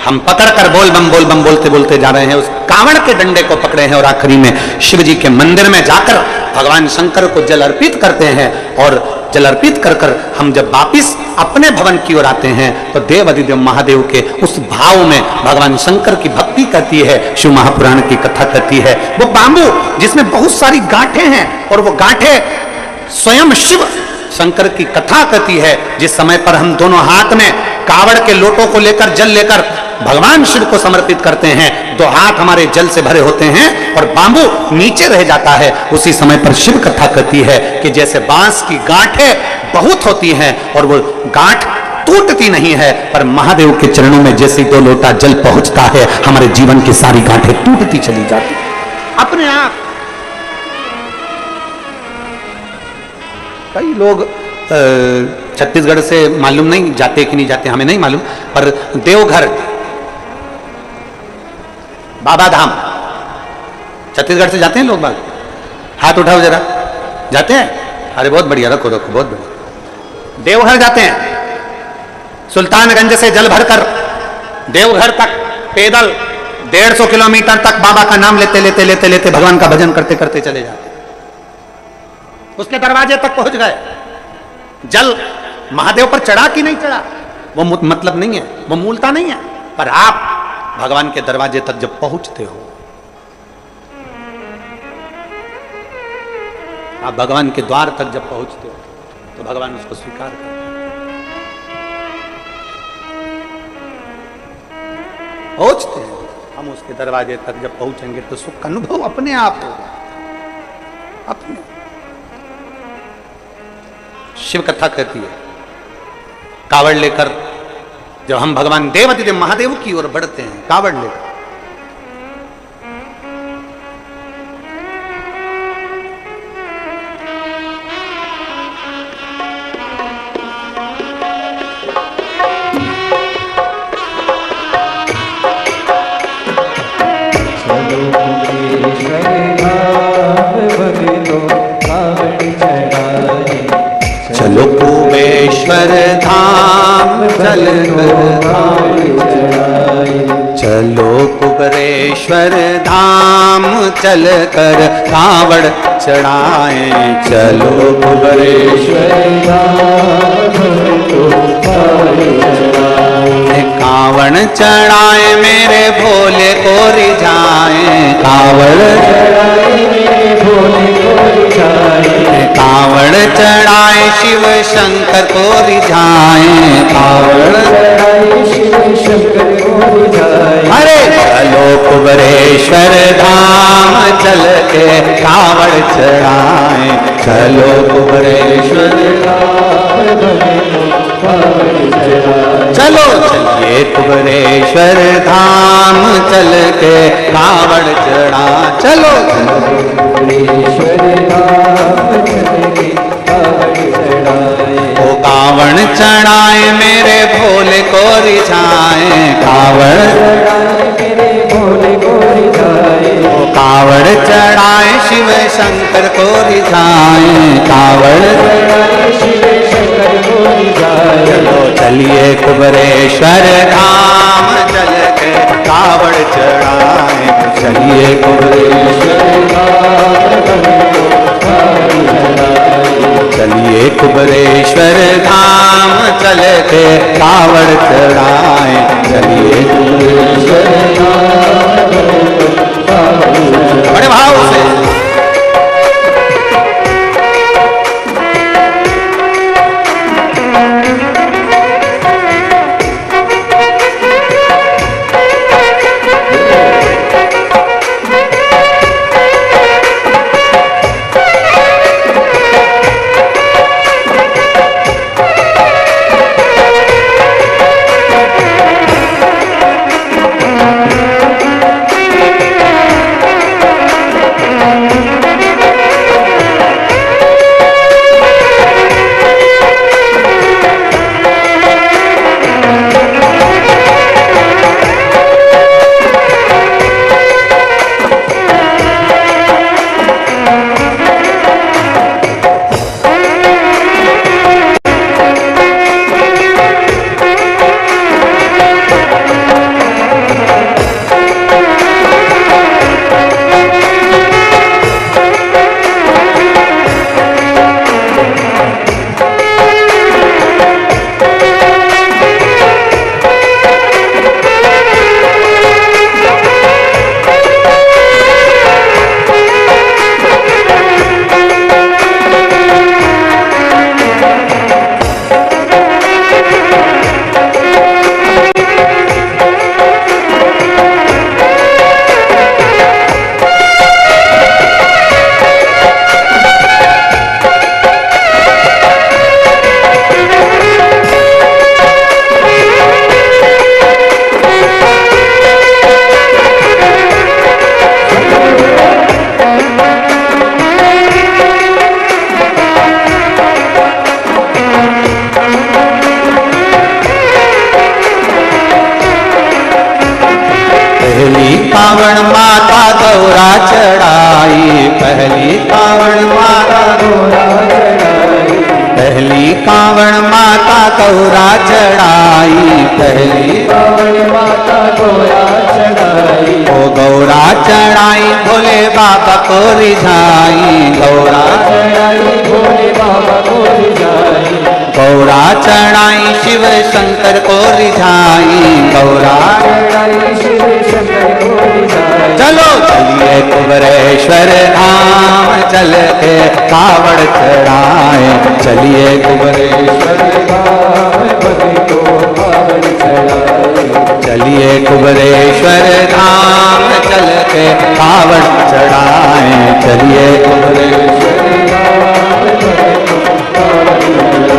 हम पकड़कर बोल बम बोलते बोलते जा रहे हैं, उस कावड़ के डंडे को पकड़े हैं और आखिरी में शिव जी के मंदिर में जाकर भगवान शंकर को जल अर्पित करते हैं। और जल अर्पित कर कर हम जब वापिस अपने भवन की ओर आते हैं तो देव अधिदेव महादेव के उस भाव में भगवान शंकर की भक्ति करती है, शिव महापुराण की कथा करती है। वो बांबू जिसमें बहुत सारी गांठें हैं और वो गांठें स्वयं शिव शंकर की कथा करती है। जिस समय पर हम दोनों हाथ में कावड़ के लोटों को लेकर, जल लेकर भगवान शिव को समर्पित करते हैं, 2 हाथ हमारे जल से भरे होते हैं और बांबू नीचे रह जाता है, उसी समय पर शिव कथा कहती है कि जैसे बांस की गांठें बहुत होती हैं और वो गांठ टूटती नहीं है, पर महादेव के चरणों में जैसे 2 लोटा जल पहुंचता है, हमारे जीवन की सारी गांठें टूटती चली जाती अपने आप। कई लोग छत्तीसगढ़ से मालूम नहीं जाते कि नहीं जाते, हमें नहीं मालूम, पर देवघर, बाबा धाम छत्तीसगढ़ से जाते हैं लोग बाग? हाथ उठाओ जरा, जाते हैं? अरे बहुत बढ़िया, रखो रखो, बहुत बढ़िया। देवघर जाते हैं, सुल्तानगंज से जल भरकर देवघर तक पैदल 150 किलोमीटर तक बाबा का नाम लेते लेते लेते लेते भगवान का भजन करते करते चले जाते। उसके दरवाजे तक पहुंच गए, जल महादेव पर चढ़ा कि नहीं चढ़ा वो मतलब नहीं है, वो मूलता नहीं है, पर आप भगवान के दरवाजे तक जब पहुंचते हो, आप भगवान के द्वार तक जब पहुंचते हो तो भगवान उसको स्वीकार करते हैं। पहुंचते हैं हम उसके दरवाजे तक, जब पहुंचेंगे तो सुख का अनुभव अपने आप होगा। अपने शिव कथा कहती है, कावड़ लेकर जब हम भगवान देवादिदेव महादेव की ओर बढ़ते हैं कावड़ लेकर, चल कर चलो कुबरेश्वर धाम चल कर कावड़ चढ़ाए। चलो कुबरेश्वर कावड़ चढ़ाए मेरे भोले को रिझाए। कावड़ चढ़ाए मेरे भोले को रिझाए। कावड़ चढ़ाए शिव शंकर को रिझाए। कावड़ चढ़ाए शिव शंकर को रिझाए। अरे चलो कुबरेश्वर धाम चल के कावड़ चढ़ाए। चलो कुबरेश्वर चलो चलिए कुबरेश्वर धाम चल के कावड़ चढ़ा। चलो कुबरेश्वर धाम चल के कावड़ चढ़ाए। ओ कावड़ चढ़ाए मेरे भोले को रिझाए। कावड़ चढ़ाए मेरे भोले को रिझाए। ओ कावड़ चढ़ाए शिव शंकर को रिझाए। कावड़ चढ़ाए शिव शंकर को रिझाए। चलो चलिए कुबरेश्वर धाम चल के कावड़ चढ़ाए। चलिए कुबरेश्वर चलिए कुबरेश्वर धाम चल के कावड़ चढ़ाए। चलिए कुबरेश्वर बड़े भाव से कावड़ माता गौरा चढ़ाई। पहली कावड़ माता गौरा चढ़ाई। पहली कावड़ माता गौरा चढ़ाई। पहली कावड़ माता गौरा चढ़ाई। ओ गौरा चढ़ाई भोले बाबा को रिझाई। गौरा चढ़ाई भोले बाबा को रिझाई। गौरा चढ़ाई शिव शंकर को रिझाई। गौरा चढ़ाई शिव शंकर को रिझाई। चलो चलिए कुबरेश्वर धाम चल के कावड़ चढ़ाए। चलिए कुबरेश्वर धाम को कावड़ चढ़ाए। चलिए कुबरेश्वर धाम चल के कावड़ चढ़ाए। चलिए कुबरेश्वर धाम को कावड़ चढ़ाए।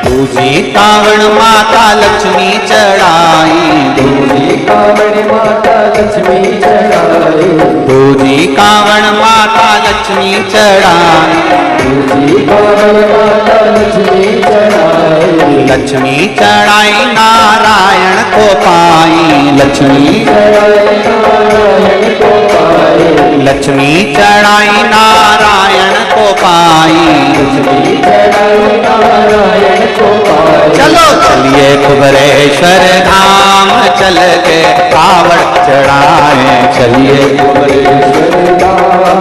दूजी कावड़ माता लक्ष्मी चढ़ाई, दूजी कावड़ माता लक्ष्मी चढ़ाई, दूजी कावड़ माता लक्ष्मी चढ़ाई, दूजी कावड़ माता लक्ष्मी चढ़ाई, लक्ष्मी चढ़ाई नारायण को पाई, लक्ष्मी चढ़ाई नारायण को पाई, लक्ष्मी चढ़ाई नारायण को पाई, लक्ष्मी चढ़ाई नारायण को पाई। चलो चलिए कुबेरेश्वर धाम चल के कावड़ चढ़ाए, चलिए कुबेरेश्वर धाम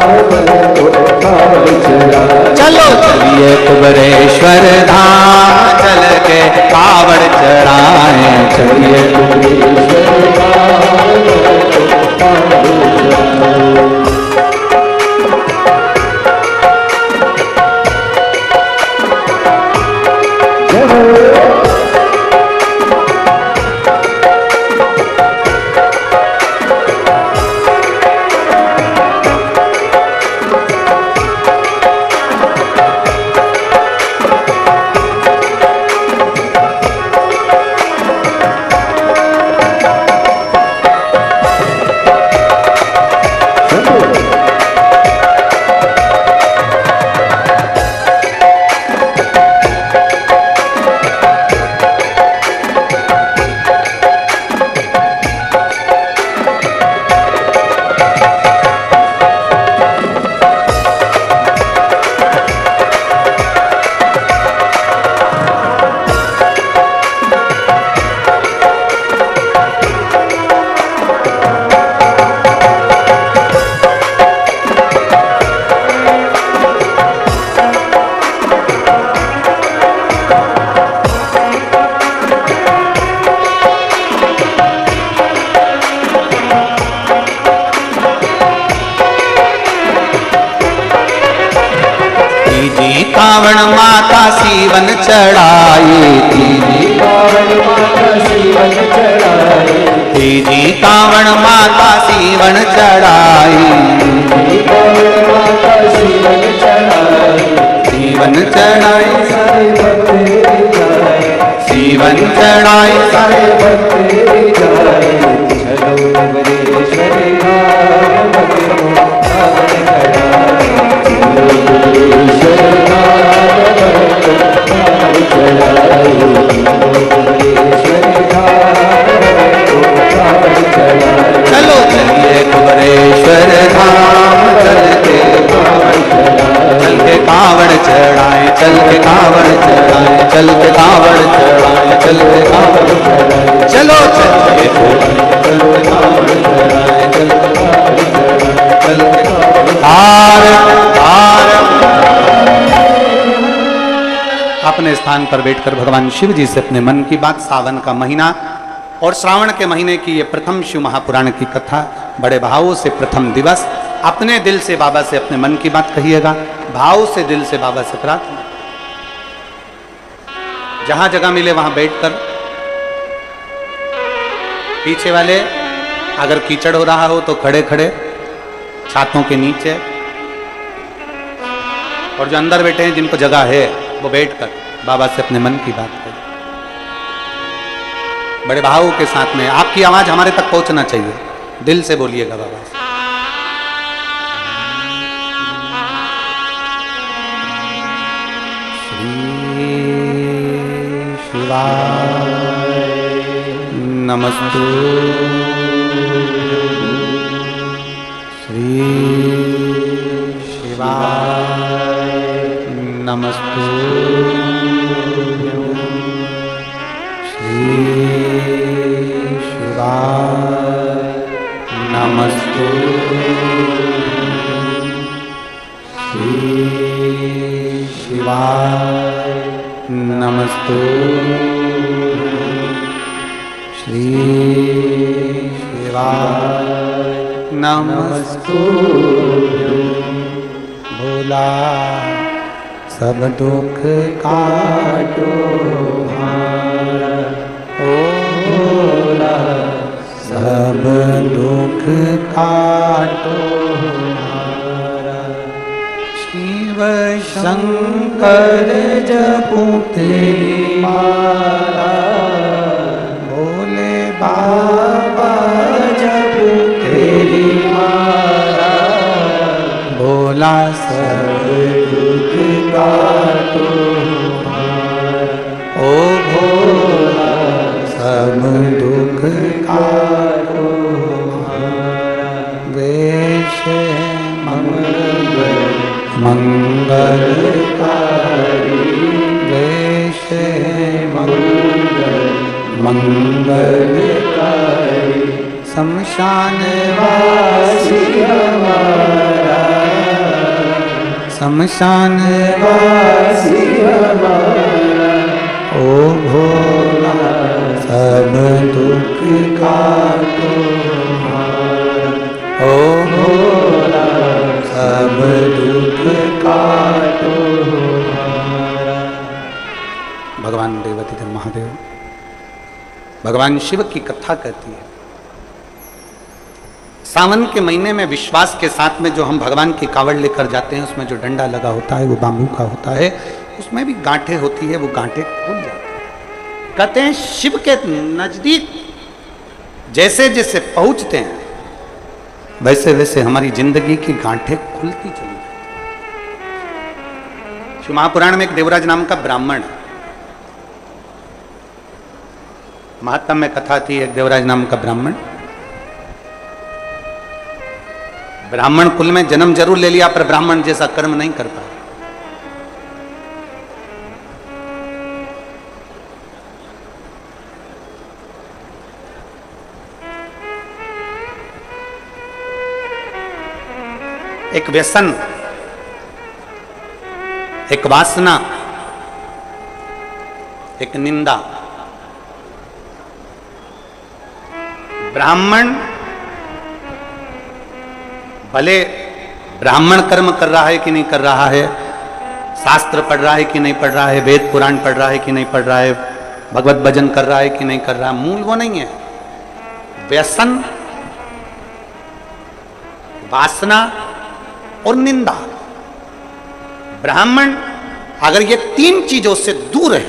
कावड़ चढ़ाई, चलो चलिए कुबेरेश्वर धाम चल के कावड़ चढ़ाए, चलिए कुबेरेश्वर धाम कावड़ चढ़ाई। कावड़ माता सीवन चढ़ाई, तीजी कावड़ माता सीवन चढ़ाई, तीजी कावड़ माता सीवन चढ़ाई, तीजी कावड़ माता सीवन चढ़ाई, सीवन चढ़ाई सारे भक्त जाए, सीवन चढ़ाई सारे भक्त जाए। चलो कुबेरेश्वर धाम कावड़ चढ़ाई, चलो कुबेरेश्वर चलो चलिए कुबेरेश्वर धाम चल के कावड़ चढ़ाए, चल के कावड़ चढ़ाए, चल के कावड़ चढ़ाए, चल के कावड़ चढ़ाए, चलो चलिए चल के कावड़ चढ़ाए, चल के कावड़ चढ़ाए, चल के हार हार। अपने स्थान पर बैठकर भगवान शिव जी से अपने मन की बात, सावन का महीना और श्रावण के महीने की ये प्रथम शिव महापुराण की कथा, बड़े भावों से प्रथम दिवस, अपने दिल से बाबा से अपने मन की बात कहिएगा, भाव से दिल से बाबा से प्रार्थना। जहां जगह मिले वहां बैठकर, पीछे वाले अगर कीचड़ हो रहा हो तो खड़े खड़े छातों के नीचे, और जो अंदर बैठे हैं जिनको जगह है वो बैठकर बाबा से अपने मन की बात करें, बड़े भावों के साथ में। आपकी आवाज हमारे तक पहुंचना चाहिए, दिल से बोलिएगा बाबा से। श्री शिवाय नमस्तु, श्री शिवाय नमस्तु, श्री शिवाय नमस्तु, श्री शिवाय नमस्तु, श्री शिवाय नमस्तु। भोला सब दुख काटो भार, ओ काटो हमारा। शिव शंकर जपूं तेरी माला, भोले बाबा जपूं तेरी माला, भोला सब दुख काटो हमारा। ओ भोला सब दुख काटो हमारा। वेश मंगल मंगलकारी, वेश मंगल मंगलकारी, शमशान वासी हमारा, शमशान वासी हमारा। ओ भोला सब दुख काटो हमारा। ओ भोला सब दुख काटो हमारा। भगवान देवतीधर महादेव भगवान शिव की कथा कहती है, सावन के महीने में विश्वास के साथ में जो हम भगवान की कावड़ लेकर जाते हैं, उसमें जो डंडा लगा होता है वो बाम्बू का होता है, उसमें भी गांठें होती है, वो गांठें खुल जाती है। कहते हैं शिव के नजदीक जैसे जैसे पहुंचते हैं वैसे वैसे हमारी जिंदगी की गांठें खुलती चली जाती। शिव महापुराण में एक देवराज नाम का ब्राह्मण, महात्म में कथा थी, एक देवराज नाम का ब्राह्मण, ब्राह्मण कुल में जन्म जरूर ले लिया पर ब्राह्मण जैसा कर्म नहीं कर पाया। एक व्यसन, एक वासना, एक निंदा। ब्राह्मण भले ब्राह्मण कर्म कर रहा है कि नहीं कर रहा है, शास्त्र पढ़ रहा है कि नहीं पढ़ रहा है, वेद पुराण पढ़ रहा है कि नहीं पढ़ रहा है, भगवत भजन कर रहा है कि नहीं कर रहा है, मूल वो नहीं है। व्यसन, वासना और निंदा। ब्राह्मण अगर ये तीन चीजों से दूर है,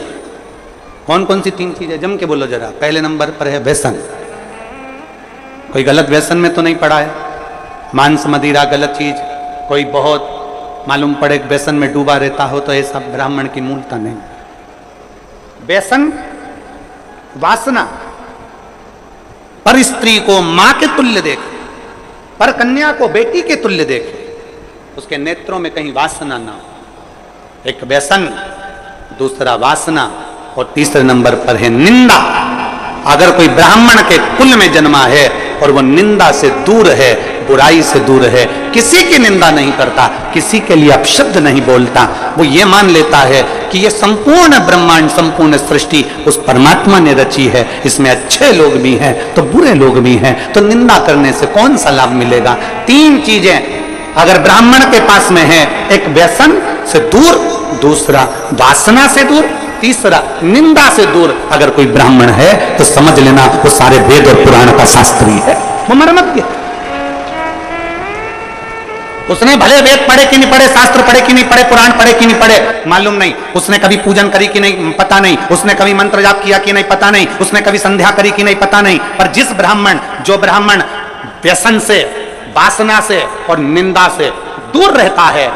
कौन कौन सी तीन चीजें, जम के बोलो जरा। पहले नंबर पर है व्यसन। कोई गलत व्यसन में तो नहीं पड़ा है, मांस मदिरा गलत चीज, कोई बहुत मालूम पड़े व्यसन में डूबा रहता हो तो ऐसा ब्राह्मण की मूलता नहीं। व्यसन, वासना, पर स्त्री को मां के तुल्य देखे, पर कन्या को बेटी के तुल्य देखे, उसके नेत्रों में कहीं वासना ना हो। एक व्यसन, दूसरा वासना और तीसरे नंबर पर है निंदा। अगर कोई ब्राह्मण के कुल में जन्मा है और वो निंदा से दूर है, बुराई से दूर है, किसी की निंदा नहीं करता, किसी के लिए अपशब्द नहीं बोलता, वो ये मान लेता है कि ये संपूर्ण ब्रह्मांड, संपूर्ण सृष्टि उस परमात्मा ने रची है, इसमें अच्छे लोग भी हैं तो बुरे लोग भी हैं, तो निंदा करने से कौन सा लाभ मिलेगा। तीन चीजें अगर ब्राह्मण के पास में है, एक व्यसन से दूर, दूसरा वासना से दूर, तीसरा निंदा से दूर अगर कोई ब्राह्मण है तो समझ लेना वो सारे वेद और पुराण का शास्त्री है, वो मरमत। उसने भले वेद पढ़े कि नहीं पढ़े, शास्त्र पढ़े कि नहीं पढ़े, पुराण पढ़े कि नहीं पढ़े, मालूम नहीं। उसने कभी पूजन करी कि नहीं, पता नहीं। उसने कभी मंत्र जाप किया कि नहीं, पता नहीं। उसने कभी संध्या करी कि नहीं, पता नहीं। पर जिस ब्राह्मण, जो ब्राह्मण व्यसन से, वासना से और निंदा से दूर रहता है,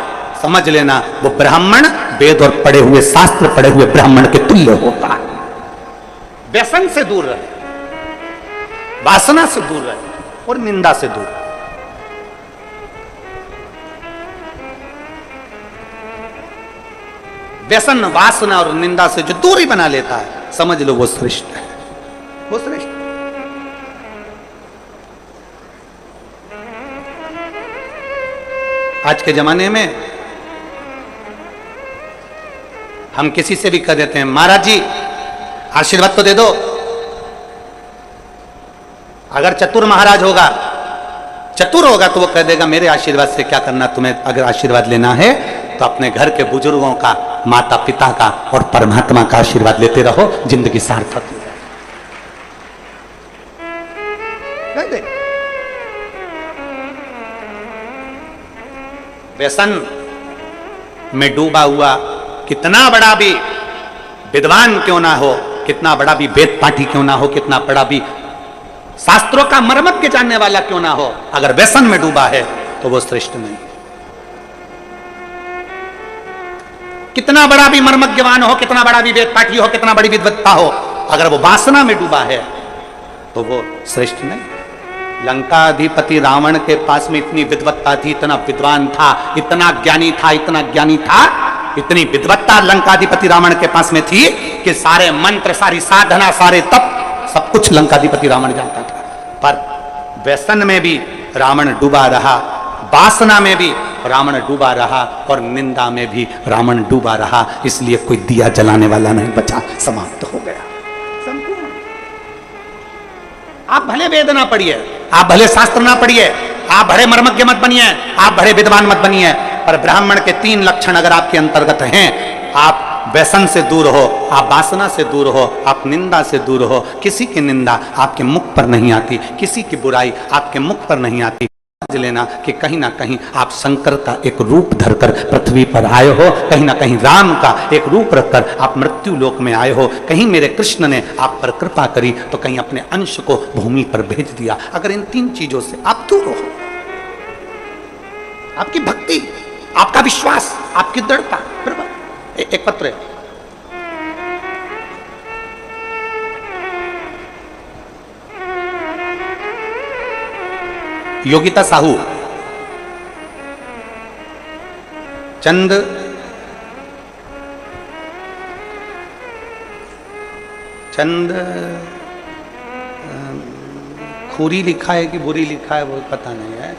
समझ लेना वो ब्राह्मण वेद और पढ़े हुए, शास्त्र पढ़े हुए ब्राह्मण के तुल्य होता है। व्यसन से दूर रहे, वासना से दूर रहे और निंदा से दूर। व्यसन, वासना और निंदा से जो दूरी बना लेता है, समझ लो वो श्रेष्ठ है, वो श्रेष्ठ। आज के जमाने में हम किसी से भी कह देते हैं, महाराज जी आशीर्वाद तो दे दो। अगर चतुर महाराज होगा, चतुर होगा तो वो कह देगा मेरे आशीर्वाद से क्या करना, तुम्हें अगर आशीर्वाद लेना है तो अपने घर के बुजुर्गों का, माता पिता का और परमात्मा का आशीर्वाद लेते रहो, जिंदगी सार्थक हो जाए। व्यसन में डूबा हुआ कितना बड़ा भी विद्वान क्यों ना हो, कितना बड़ा भी वेद पाठी क्यों ना हो, कितना बड़ा भी शास्त्रों का मर्मज्ञ जानने वाला क्यों ना हो, अगर व्यसन में डूबा है तो वो श्रेष्ठ नहीं। कितना बड़ा भी मर्मज्ञवान हो, कितना बड़ा भी वेद पाठी हो, कितना बड़ी विद्वत्ता हो, अगर वो वासना में डूबा है तो वो श्रेष्ठ नहीं। लंकाधिपति रावण के पास में इतनी विद्वत्ता थी, इतना विद्वान था, इतना ज्ञानी था, इतना ज्ञानी था, इतनी विद्वत्ता लंकाधिपति रावण के पास में थी कि सारे मंत्र, सारी साधना, सारे तप, सब कुछ लंकाधिपति रावण जानता था। पर व्यसन में भी रावण डूबा रहा, वासना में भी रावण डूबा रहा, और निंदा में भी रावण डूबा रहा। इसलिए कोई दिया जलाने वाला नहीं बचा, समाप्त हो गया संपूर्ण। आप भले वेद ना पढ़िए, आप भले शास्त्र ना पढ़िए, आप भले मर्मज्ञ मत बनिए, आप भले विद्वान मत बनिए, पर ब्राह्मण के 3 लक्षण अगर आपके अंतर्गत हैं, आप व्यसन से दूर हो, आप वासना से दूर हो, आप निंदा से दूर हो, किसी की निंदा आपके मुख पर नहीं आती, किसी की बुराई आपके मुख पर नहीं आती, समझ लेना कि कहीं ना कहीं आप शंकर का एक रूप धरकर पृथ्वी पर आए हो, कहीं ना कहीं राम का एक रूप रखकर आप मृत्यु लोक में आए हो, कहीं मेरे कृष्ण ने आप पर कृपा करी तो कहीं अपने अंश को भूमि पर भेज दिया। अगर इन 3 चीजों से आप दूर हो, आपकी भक्ति, आपका विश्वास, आपकी दृढ़ता, बराबर। एक पत्र है, योगिता साहू, चंद खूरी लिखा है कि बुरी लिखा है वो पता नहीं है,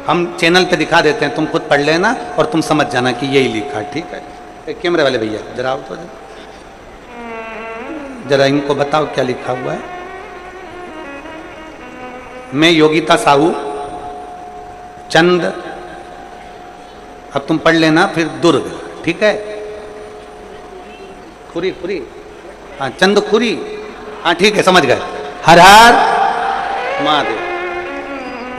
हम चैनल पे दिखा देते हैं, तुम खुद पढ़ लेना और तुम समझ जाना कि यही लिखा, ठीक है। कैमरे वाले भैया जरा आओ तो जरा इनको बताओ क्या लिखा हुआ है। मैं योगिता साहू, चंद, अब तुम पढ़ लेना, फिर दुर्ग, ठीक है। खुरी खुरी, हाँ चंद खुरी, हाँ ठीक है, समझ गए। हर हर महादेव।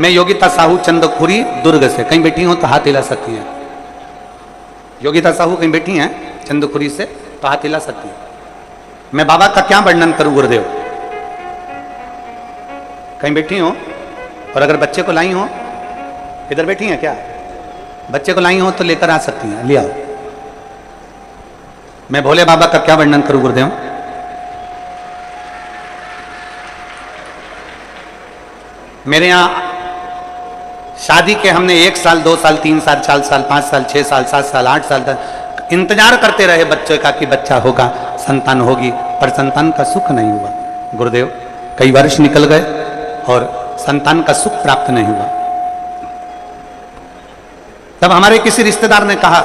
मैं योगिता साहू, चंद खुरी, दुर्ग से। कहीं बैठी हो तो हाथ हिला सकती हैं। योगिता साहू कहीं बैठी हैं चंदखुरी से तो हाथ हिला सकती हैं। मैं बाबा का क्या वर्णन करूं गुरुदेव। कहीं बैठी हो और अगर बच्चे को लाई हो, इधर बैठी हैं क्या, बच्चे को लाई हो तो लेकर आ सकती हैं, ले आओ। मैं भोले बाबा का क्या वर्णन करूं गुरुदेव। मेरे यहां शादी के हमने 1 साल, 2 साल, 3 साल, 4 साल, 5 साल, 6 साल, 7 साल, 8 साल तक इंतजार करते रहे बच्चे का कि बच्चा होगा, संतान होगी, पर संतान का सुख नहीं हुआ गुरुदेव। कई वर्ष निकल गए और संतान का सुख प्राप्त नहीं हुआ। तब हमारे किसी रिश्तेदार ने कहा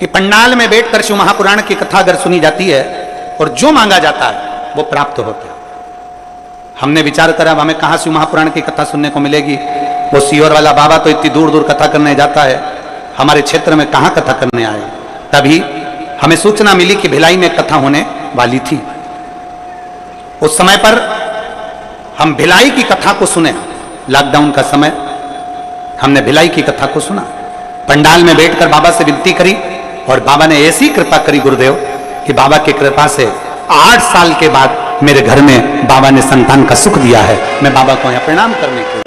कि पंडाल में बैठकर शिव महापुराण की कथा अगर सुनी जाती है और जो मांगा जाता है वो प्राप्त होता है। हमने विचार करा अब हमें कहां शिव महापुराण की कथा सुनने को मिलेगी। वो सीहोर वाला बाबा तो इतनी दूर दूर कथा करने जाता है, हमारे क्षेत्र में कहां कथा करने आए। तभी हमें सूचना मिली कि भिलाई में कथा होने वाली थी। उस समय पर हम भिलाई की कथा को सुने। लॉकडाउन का समय, हमने भिलाई की कथा को सुना। पंडाल में बैठकर बाबा से विनती करी और बाबा ने ऐसी कृपा करी गुरुदेव कि बाबा की कृपा से 8 साल के बाद मेरे घर में बाबा ने संतान का सुख दिया है। मैं बाबा को यहाँ प्रणाम करने के लिए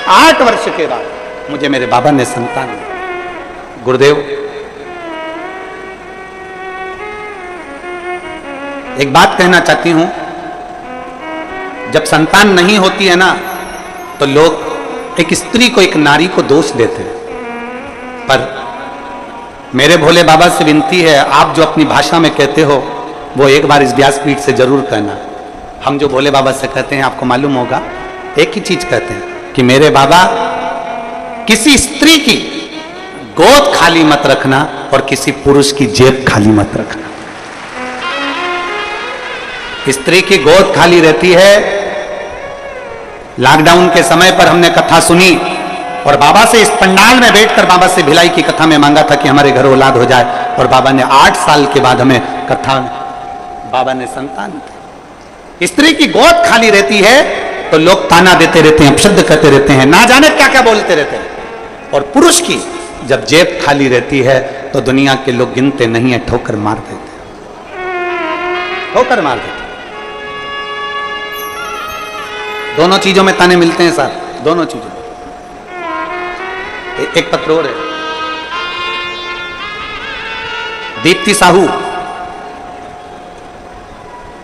8 वर्ष के बाद मुझे मेरे बाबा ने संतान दिया। गुरुदेव एक बात कहना चाहती हूं, जब संतान नहीं होती है ना तो लोग एक स्त्री को, एक नारी को दोष देते हैं, पर मेरे भोले बाबा से विनती है आप जो अपनी भाषा में कहते हो वो एक बार इस व्यासपीठ से जरूर कहना। हम जो भोले बाबा से कहते हैं आपको मालूम होगा, एक ही चीज कहते हैं कि मेरे बाबा किसी स्त्री की गोद खाली मत रखना और किसी पुरुष की जेब खाली मत रखना। स्त्री की गोद खाली रहती है। लॉकडाउन के समय पर हमने कथा सुनी और बाबा से इस पंडाल में बैठकर बाबा से भिलाई की कथा में मांगा था कि हमारे घर औलाद हो जाए, और बाबा ने 8 साल के बाद हमें कथा, बाबा ने संतान दी। स्त्री की गोद खाली रहती है तो लोग ताना देते रहते हैं, अपशब्द करते रहते हैं, ना जाने क्या क्या बोलते रहते हैं। और पुरुष की जब जेब खाली रहती है तो दुनिया के लोग गिनते नहीं है, ठोकर मार देते हैं, ठोकर मार देते हैं। दोनों चीजों में ताने मिलते हैं साहब, दोनों चीजों में। एक पत्र और है, दीप्ति साहू,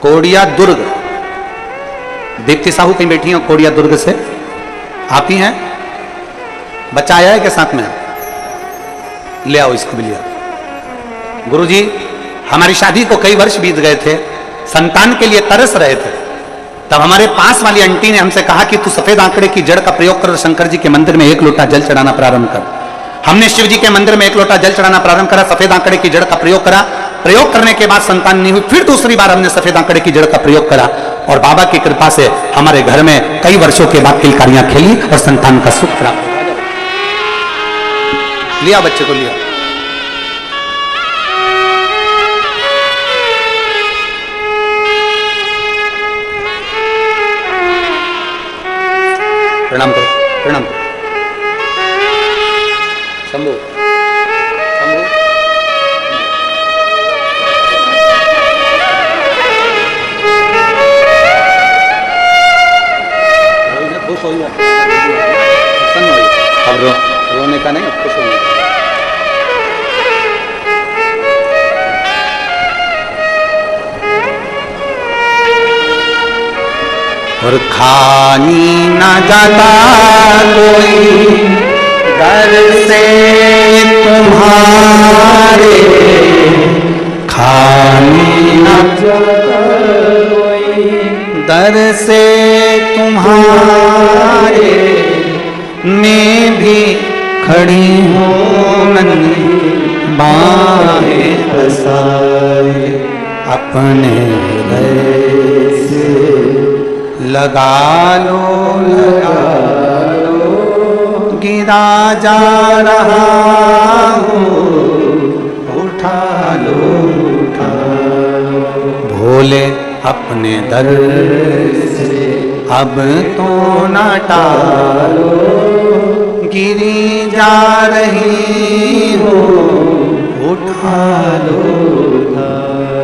कोडिया दुर्ग। दीप्ति साहू कहीं बैठी हो कोडिया दुर्ग से? आप ही हैं? बच्चा आया है क्या साथ में? ले आओ, इसको भी ले आओ। गुरुजी, हमारी शादी को कई वर्ष बीत गए थे, संतान के लिए तरस रहे थे। तब हमारे पास वाली आंटी ने हमसे कहा कि तू सफेद आंकड़े की जड़ का प्रयोग कर, शंकर जी के मंदिर में 1 लोटा जल चढ़ाना प्रारंभ कर। हमने शिव जी के मंदिर में 1 लोटा जल चढ़ाना प्रारंभ करा, सफेद आंकड़े की जड़ का प्रयोग करा। प्रयोग करने के बाद संतान नहीं हुई, फिर दूसरी बार हमने सफेद आंकड़े की जड़ का प्रयोग करा और बाबा की कृपा से हमारे घर में कई वर्षों के बाद किलकारियां खेली और संतान का सुख प्राप्त हुआ। लिया बच्चे को, लिया। प्रणाम करो, प्रणाम करो। शंभू, शंभू, खुश हो गया, अब रोने का नहीं, खुश होने का। और खानी ना जाता कोई दर से तुम्हारे, खानी ना जाता कोई दर से तुम्हारे, मैं भी खड़ी हूँ नन्ही बाहें पसारे, अपने हृदय से लगा लो, लगा लो, गिरा जा रहा हूँ, उठा लो, उठा लो, भोले अपने दर से अब तो ना टालो, गिरी जा रही हो, उठा लो, उठा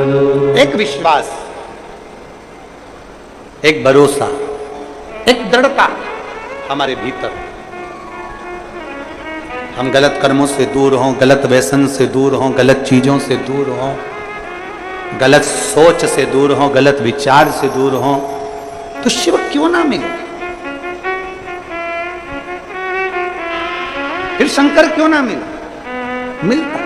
लो। एक विश्वास, एक भरोसा, एक दृढ़ता हमारे भीतर। हम गलत कर्मों से दूर हों, गलत व्यसन से दूर हों, गलत चीजों से दूर हों, गलत सोच से दूर हों, गलत विचार से दूर हों, तो शिव क्यों ना मिले? फिर शंकर क्यों ना मिले? मिलता।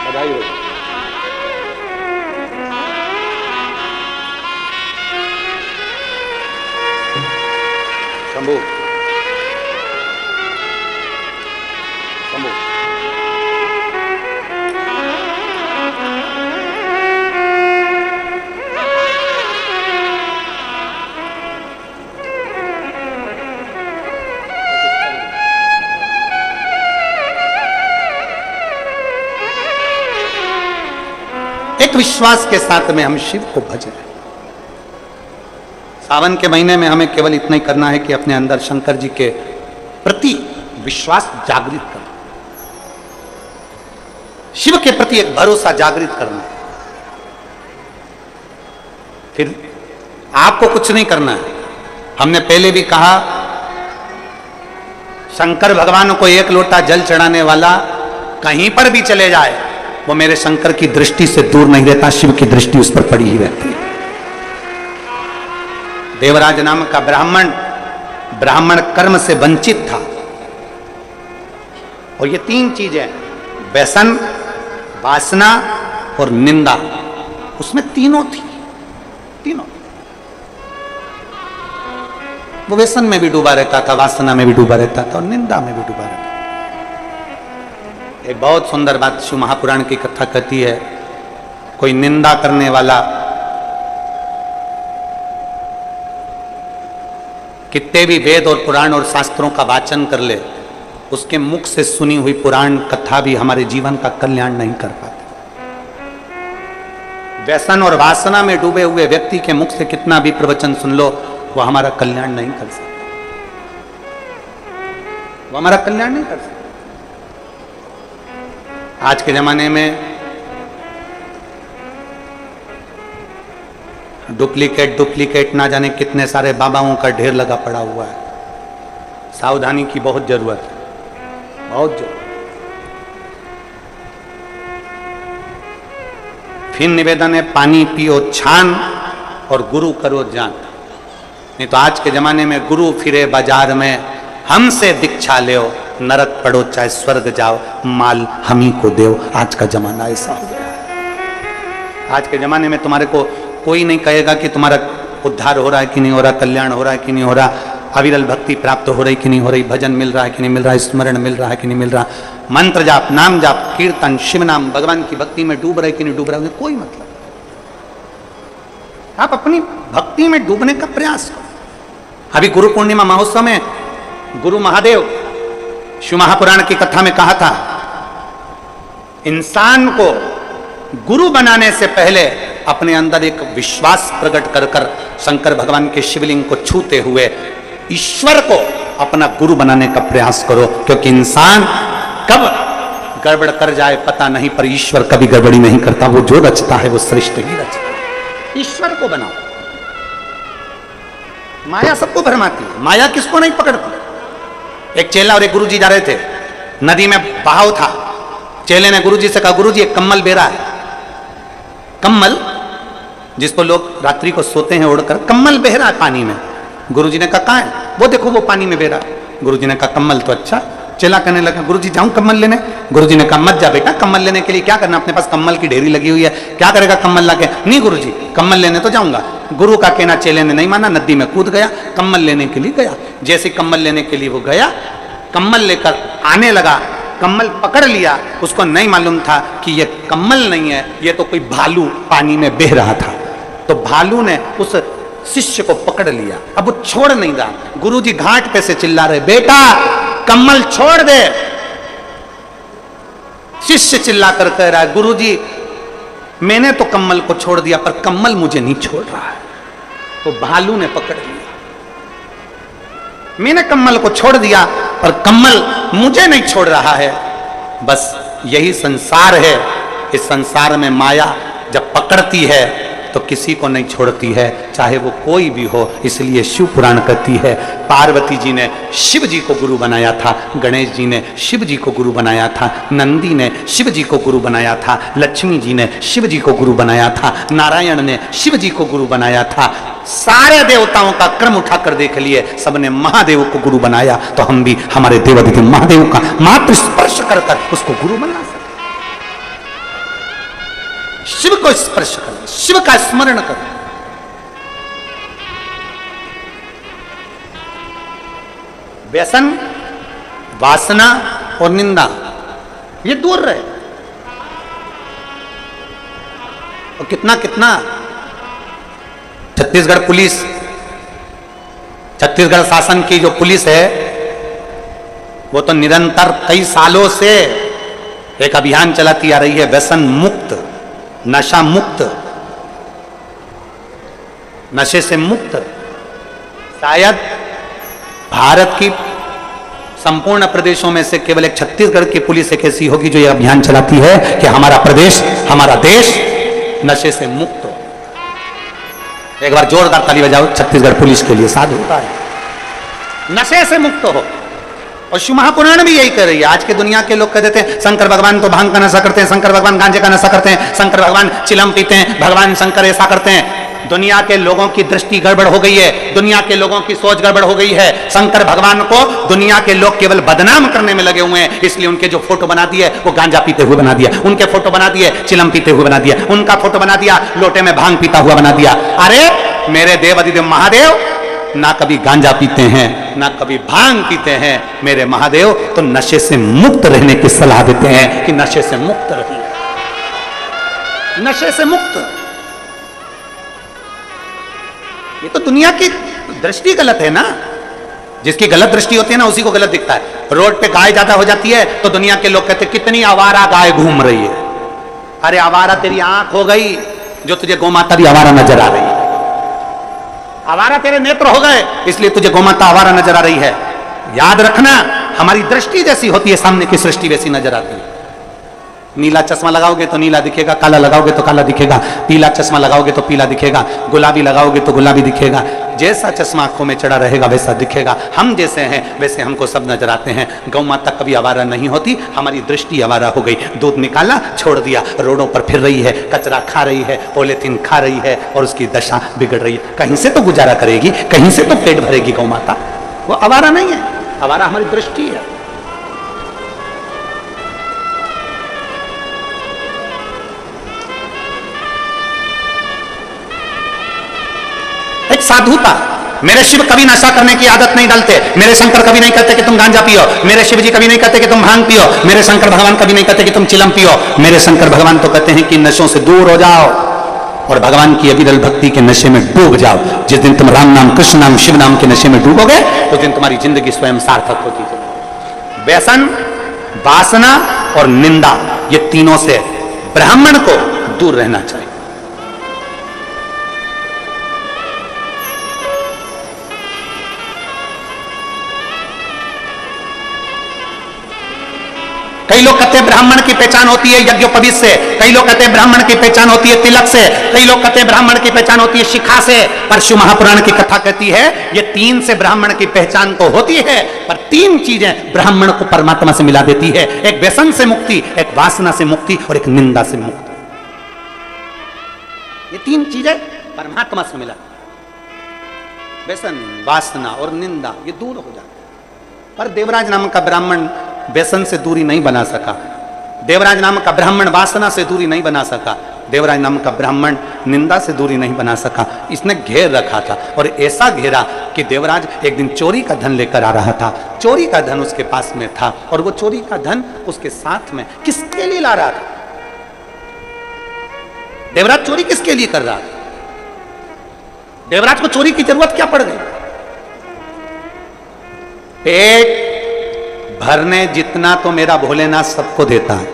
बधाई हो। शंभू, शंभू, एक विश्वास के साथ में हम शिव को भज रहे हैं। सावन के महीने में हमें केवल इतना ही करना है कि अपने अंदर शंकर जी के प्रति विश्वास जागृत करना, शिव के प्रति एक भरोसा जागृत करना। फिर आपको कुछ नहीं करना है। हमने पहले भी कहा, शंकर भगवान को 1 लोटा जल चढ़ाने वाला कहीं पर भी चले जाए, वो मेरे शंकर की दृष्टि से दूर नहीं रहता, शिव की दृष्टि उस पर पड़ी ही रहती है। देवराज नाम का ब्राह्मण कर्म से वंचित था, और ये 3 चीजें, व्यसन, वासना और निंदा, उसमें तीनों थी, तीनों। वो व्यसन में भी डूबा रहता था, वासना में भी डूबा रहता था, और निंदा में भी डूबा रहता था। एक बहुत सुंदर बात शिव महापुराण की कथा कहती है, कोई निंदा करने वाला कितने भी वेद और पुराण और शास्त्रों का वाचन कर ले, उसके मुख से सुनी हुई पुराण कथा भी हमारे जीवन का कल्याण नहीं कर पाती। व्यसन और वासना में डूबे हुए व्यक्ति के मुख से कितना भी प्रवचन सुन लो, वो हमारा कल्याण नहीं कर सकता, वो हमारा कल्याण नहीं कर सकता। आज के जमाने में डुप्लीकेट ना जाने कितने सारे बाबाओं का ढेर लगा पड़ा हुआ है। सावधानी की बहुत जरूरत है, बहुत जरूरत। फिर निवेदन है, पानी पियो छान और गुरु करो जान। नहीं तो आज के जमाने में गुरु फिरे बाजार में, हमसे दीक्षा ले, नरक पड़ो चाहे स्वर्ग जाओ, माल हम ही को देओ। आज का जमाना ऐसा हो गया है। आज के जमाने में तुम्हारे को कोई नहीं कहेगा कि तुम्हारा उद्धार हो रहा है कि नहीं हो रहा, कल्याण हो रहा है कि नहीं हो रहा, अविरल भक्ति प्राप्त हो रही कि नहीं हो रही, भजन मिल रहा है कि नहीं मिल रहा, स्मरण मिल रहा है कि नहीं मिल रहा, मंत्र जाप, नाम जाप, कीर्तन, शिव नाम, भगवान की भक्ति में डूब रहे कि नहीं डूब रहे, कोई मतलब। आप अपनी भक्ति में डूबने का प्रयास करो। अभी गुरु पूर्णिमा महोत्सव में गुरु महादेव शिव महापुराण की कथा में कहा था, इंसान को गुरु बनाने से पहले अपने अंदर एक विश्वास प्रकट कर कर शंकर भगवान के शिवलिंग को छूते हुए ईश्वर को अपना गुरु बनाने का प्रयास करो, क्योंकि इंसान कब गड़बड़ कर जाए पता नहीं, पर ईश्वर कभी गड़बड़ी नहीं करता। वो जो रचता है वो श्रेष्ठ ही रचता है। ईश्वर को बनाओ। माया सबको भरमाती है, माया किसको नहीं पकड़ती। एक चेला और एक गुरुजी जा रहे थे, नदी में बहाव था। चेले ने गुरुजी से कहा, गुरुजी एक कम्मल बेरा है। कम्मल जिसको लोग रात्रि को सोते हैं उड़कर, कम्मल बह रहा है पानी में। गुरुजी ने कहा कहाँ है? वो देखो वो पानी में बह रहा है। गुरुजी ने कहा कम्मल तो अच्छा। चेला कहने लगा, गुरुजी जाऊं कम्मल लेने? गुरुजी ने कहा मत जा बेटा, कम्मल लेने के लिए क्या करना, अपने पास कम्मल की ढेरी लगी हुई है, क्या करेगा कम्मल लाके? नहीं गुरुजी, कम्मल लेने तो जाऊंगा। गुरु का कहना चेले ने नहीं माना, नदी में कूद गया, कम्मल लेने के लिए गया। जैसे कम्मल लेने के लिए वो गया, कम्मल लेकर आने लगा, कम्मल पकड़ लिया। उसको नहीं मालूम था कि ये कम्मल नहीं है, ये तो कोई भालू पानी में बह रहा था। तो भालू ने उस शिष्य को पकड़ लिया, अब वो छोड़ नहीं रहा। गुरुजी घाट पे से चिल्ला रहे, बेटा कम्मल छोड़ दे। शिष्य चिल्ला कर कह रहा है, गुरुजी मैंने तो कम्मल को छोड़ दिया, पर कम्मल मुझे नहीं छोड़ रहा है। तो भालू ने पकड़ लिया, मैंने कम्मल को छोड़ दिया पर कम्मल मुझे नहीं छोड़ रहा है। बस यही संसार है। इस संसार में माया जब पकड़ती है तो किसी को नहीं छोड़ती है, चाहे वो कोई भी हो। इसलिए शिव पुराण कहती है, पार्वती जी ने शिव जी को गुरु बनाया था, गणेश जी ने शिव जी को गुरु बनाया था, नंदी ने शिव जी को गुरु बनाया था, लक्ष्मी जी ने शिव जी को गुरु बनाया था, नारायण ने शिव जी को गुरु बनाया था। सारे देवताओं का क्रम उठाकर देख लिए, सबने महादेव को गुरु बनाया। तो हम भी हमारे देवादिदेव महादेव का मात्र स्पर्श कर उसको गुरु बना सकते। शिव को स्पर्श करो, शिव का स्मरण करो। व्यसन, वासना और निंदा ये दूर रहे। और कितना कितना छत्तीसगढ़ पुलिस, छत्तीसगढ़ शासन की जो पुलिस है, वो तो निरंतर कई सालों से एक अभियान चलाती आ रही है, व्यसन मुक्त, नशा मुक्त, नशे से मुक्त। शायद भारत की संपूर्ण प्रदेशों में से केवल एक छत्तीसगढ़ की पुलिस एक ऐसी होगी जो यह अभियान चलाती है कि हमारा प्रदेश, हमारा देश नशे से मुक्त हो। एक बार जोरदार ताली बजाओ छत्तीसगढ़ पुलिस के लिए, साधु होता है, नशे से मुक्त हो। और शिव महापुराण भी यही कर रही है। आज के दुनिया के लोग कह देते हैं शंकर भगवान तो भांग का नशा करते हैं, शंकर भगवान गांजे का नशा करते हैं, शंकर भगवान चिलम पीते हैं, भगवान शंकर ऐसा करते हैं। दुनिया के लोगों की दृष्टि गड़बड़ हो गई है, दुनिया के लोगों की सोच गड़बड़ हो गई है। शंकर भगवान को दुनिया के लोग केवल बदनाम करने में लगे हुए हैं, इसलिए उनके जो फोटो बना दिए वो गांजा पीते हुए बना दिया, उनके फोटो बना दिए चिलम पीते हुए बना दिया, उनका फोटो बना दिया लोटे में भांग पीता हुआ बना दिया। अरे मेरे देवादिदेव महादेव ना कभी गांजा पीते हैं, ना कभी भांग पीते हैं। मेरे महादेव तो नशे से मुक्त रहने की सलाह देते हैं कि नशे से मुक्त रहिए, नशे से मुक्त। ये तो दुनिया की दृष्टि गलत है ना। जिसकी गलत दृष्टि होती है ना, उसी को गलत दिखता है। रोड पे गाय ज्यादा हो जाती है तो दुनिया के लोग कहते हैं कितनी आवारा गाय घूम रही है। अरे आवारा तेरी आंख हो गई, जो तुझे गौमाता भी आवारा नजर आ रही है। आवारा तेरे नेत्र हो गए, इसलिए तुझे गौमाता आवारा नजर आ रही है। याद रखना, हमारी दृष्टि जैसी होती है, सामने की सृष्टि वैसी नजर आती है। नीला चश्मा लगाओगे तो नीला दिखेगा, काला लगाओगे तो काला दिखेगा, पीला चश्मा लगाओगे तो पीला दिखेगा, गुलाबी लगाओगे तो गुलाबी दिखेगा। जैसा चश्मा आंखों में चढ़ा रहेगा वैसा दिखेगा। हम जैसे हैं वैसे हमको सब नजर आते हैं। गौ माता कभी आवारा नहीं होती, हमारी दृष्टि आवारा हो गई। दूध निकाला, छोड़ दिया, रोडों पर फिर रही है, कचरा खा रही है, पॉलीथीन खा रही है और उसकी दशा बिगड़ रही है। कहीं से तो गुजारा करेगी, कहीं से तो पेट भरेगी गौ माता। वो आवारा नहीं है, आवारा हमारी दृष्टि है। एक साधु था, मेरे शिव कभी नशा करने की आदत नहीं डालते, मेरे शंकर कभी नहीं कहते कि तुम गांजा पियो, मेरे शिव जी कभी नहीं कहते कि तुम भांग पियो, मेरे शंकर भगवान कभी नहीं कहते कि तुम चिलम पियो। मेरे शंकर भगवान तो कहते हैं कि नशों से दूर हो जाओ और भगवान की अविरल भक्ति के नशे में डूब जाओ। जिस दिन तुम राम नाम, कृष्ण नाम, शिव नाम के नशे में डूबोगे उस दिन तुम्हारी जिंदगी स्वयं सार्थक होती है। व्यसन, वासना और निंदा, ये तीनों से ब्राह्मण को दूर रहना चाहिए। कई लोग कहते हैं ब्राह्मण की पहचान होती है यज्ञोपवीत से, कई लोग कहते हैं ब्राह्मण की पहचान होती है तिलक से, कई लोग कहते हैं ब्राह्मण की पहचान होती है शिखा से। पर शिव महापुराण की कथा कहती है ये तीन से ब्राह्मण की पहचान तो होती है, पर तीन चीजें ब्राह्मण को परमात्मा से मिला देती है। एक व्यसन से मुक्ति, एक वासना से मुक्ति और एक निंदा से मुक्ति। ये तीन चीजें परमात्मा से मिला। व्यसन, वासना और निंदा ये दूर हो जाती। पर देवराज नाम का ब्राह्मण व्यसन से दूरी नहीं बना सका, देवराज नाम का ब्राह्मण वासना से दूरी नहीं बना सका, देवराज नाम का ब्राह्मण निंदा से दूरी नहीं बना सका। इसने घेर रखा था और ऐसा घेरा कि देवराज एक दिन चोरी का धन लेकर आ रहा था। चोरी का धन उसके पास में था और वो चोरी का धन उसके साथ में किसके लिए ला रहा था? देवराज चोरी किसके लिए कर रहा था? देवराज को चोरी की जरूरत क्या पड़ गई? पेट भरने जितना तो मेरा भोलेनाथ सबको देता है,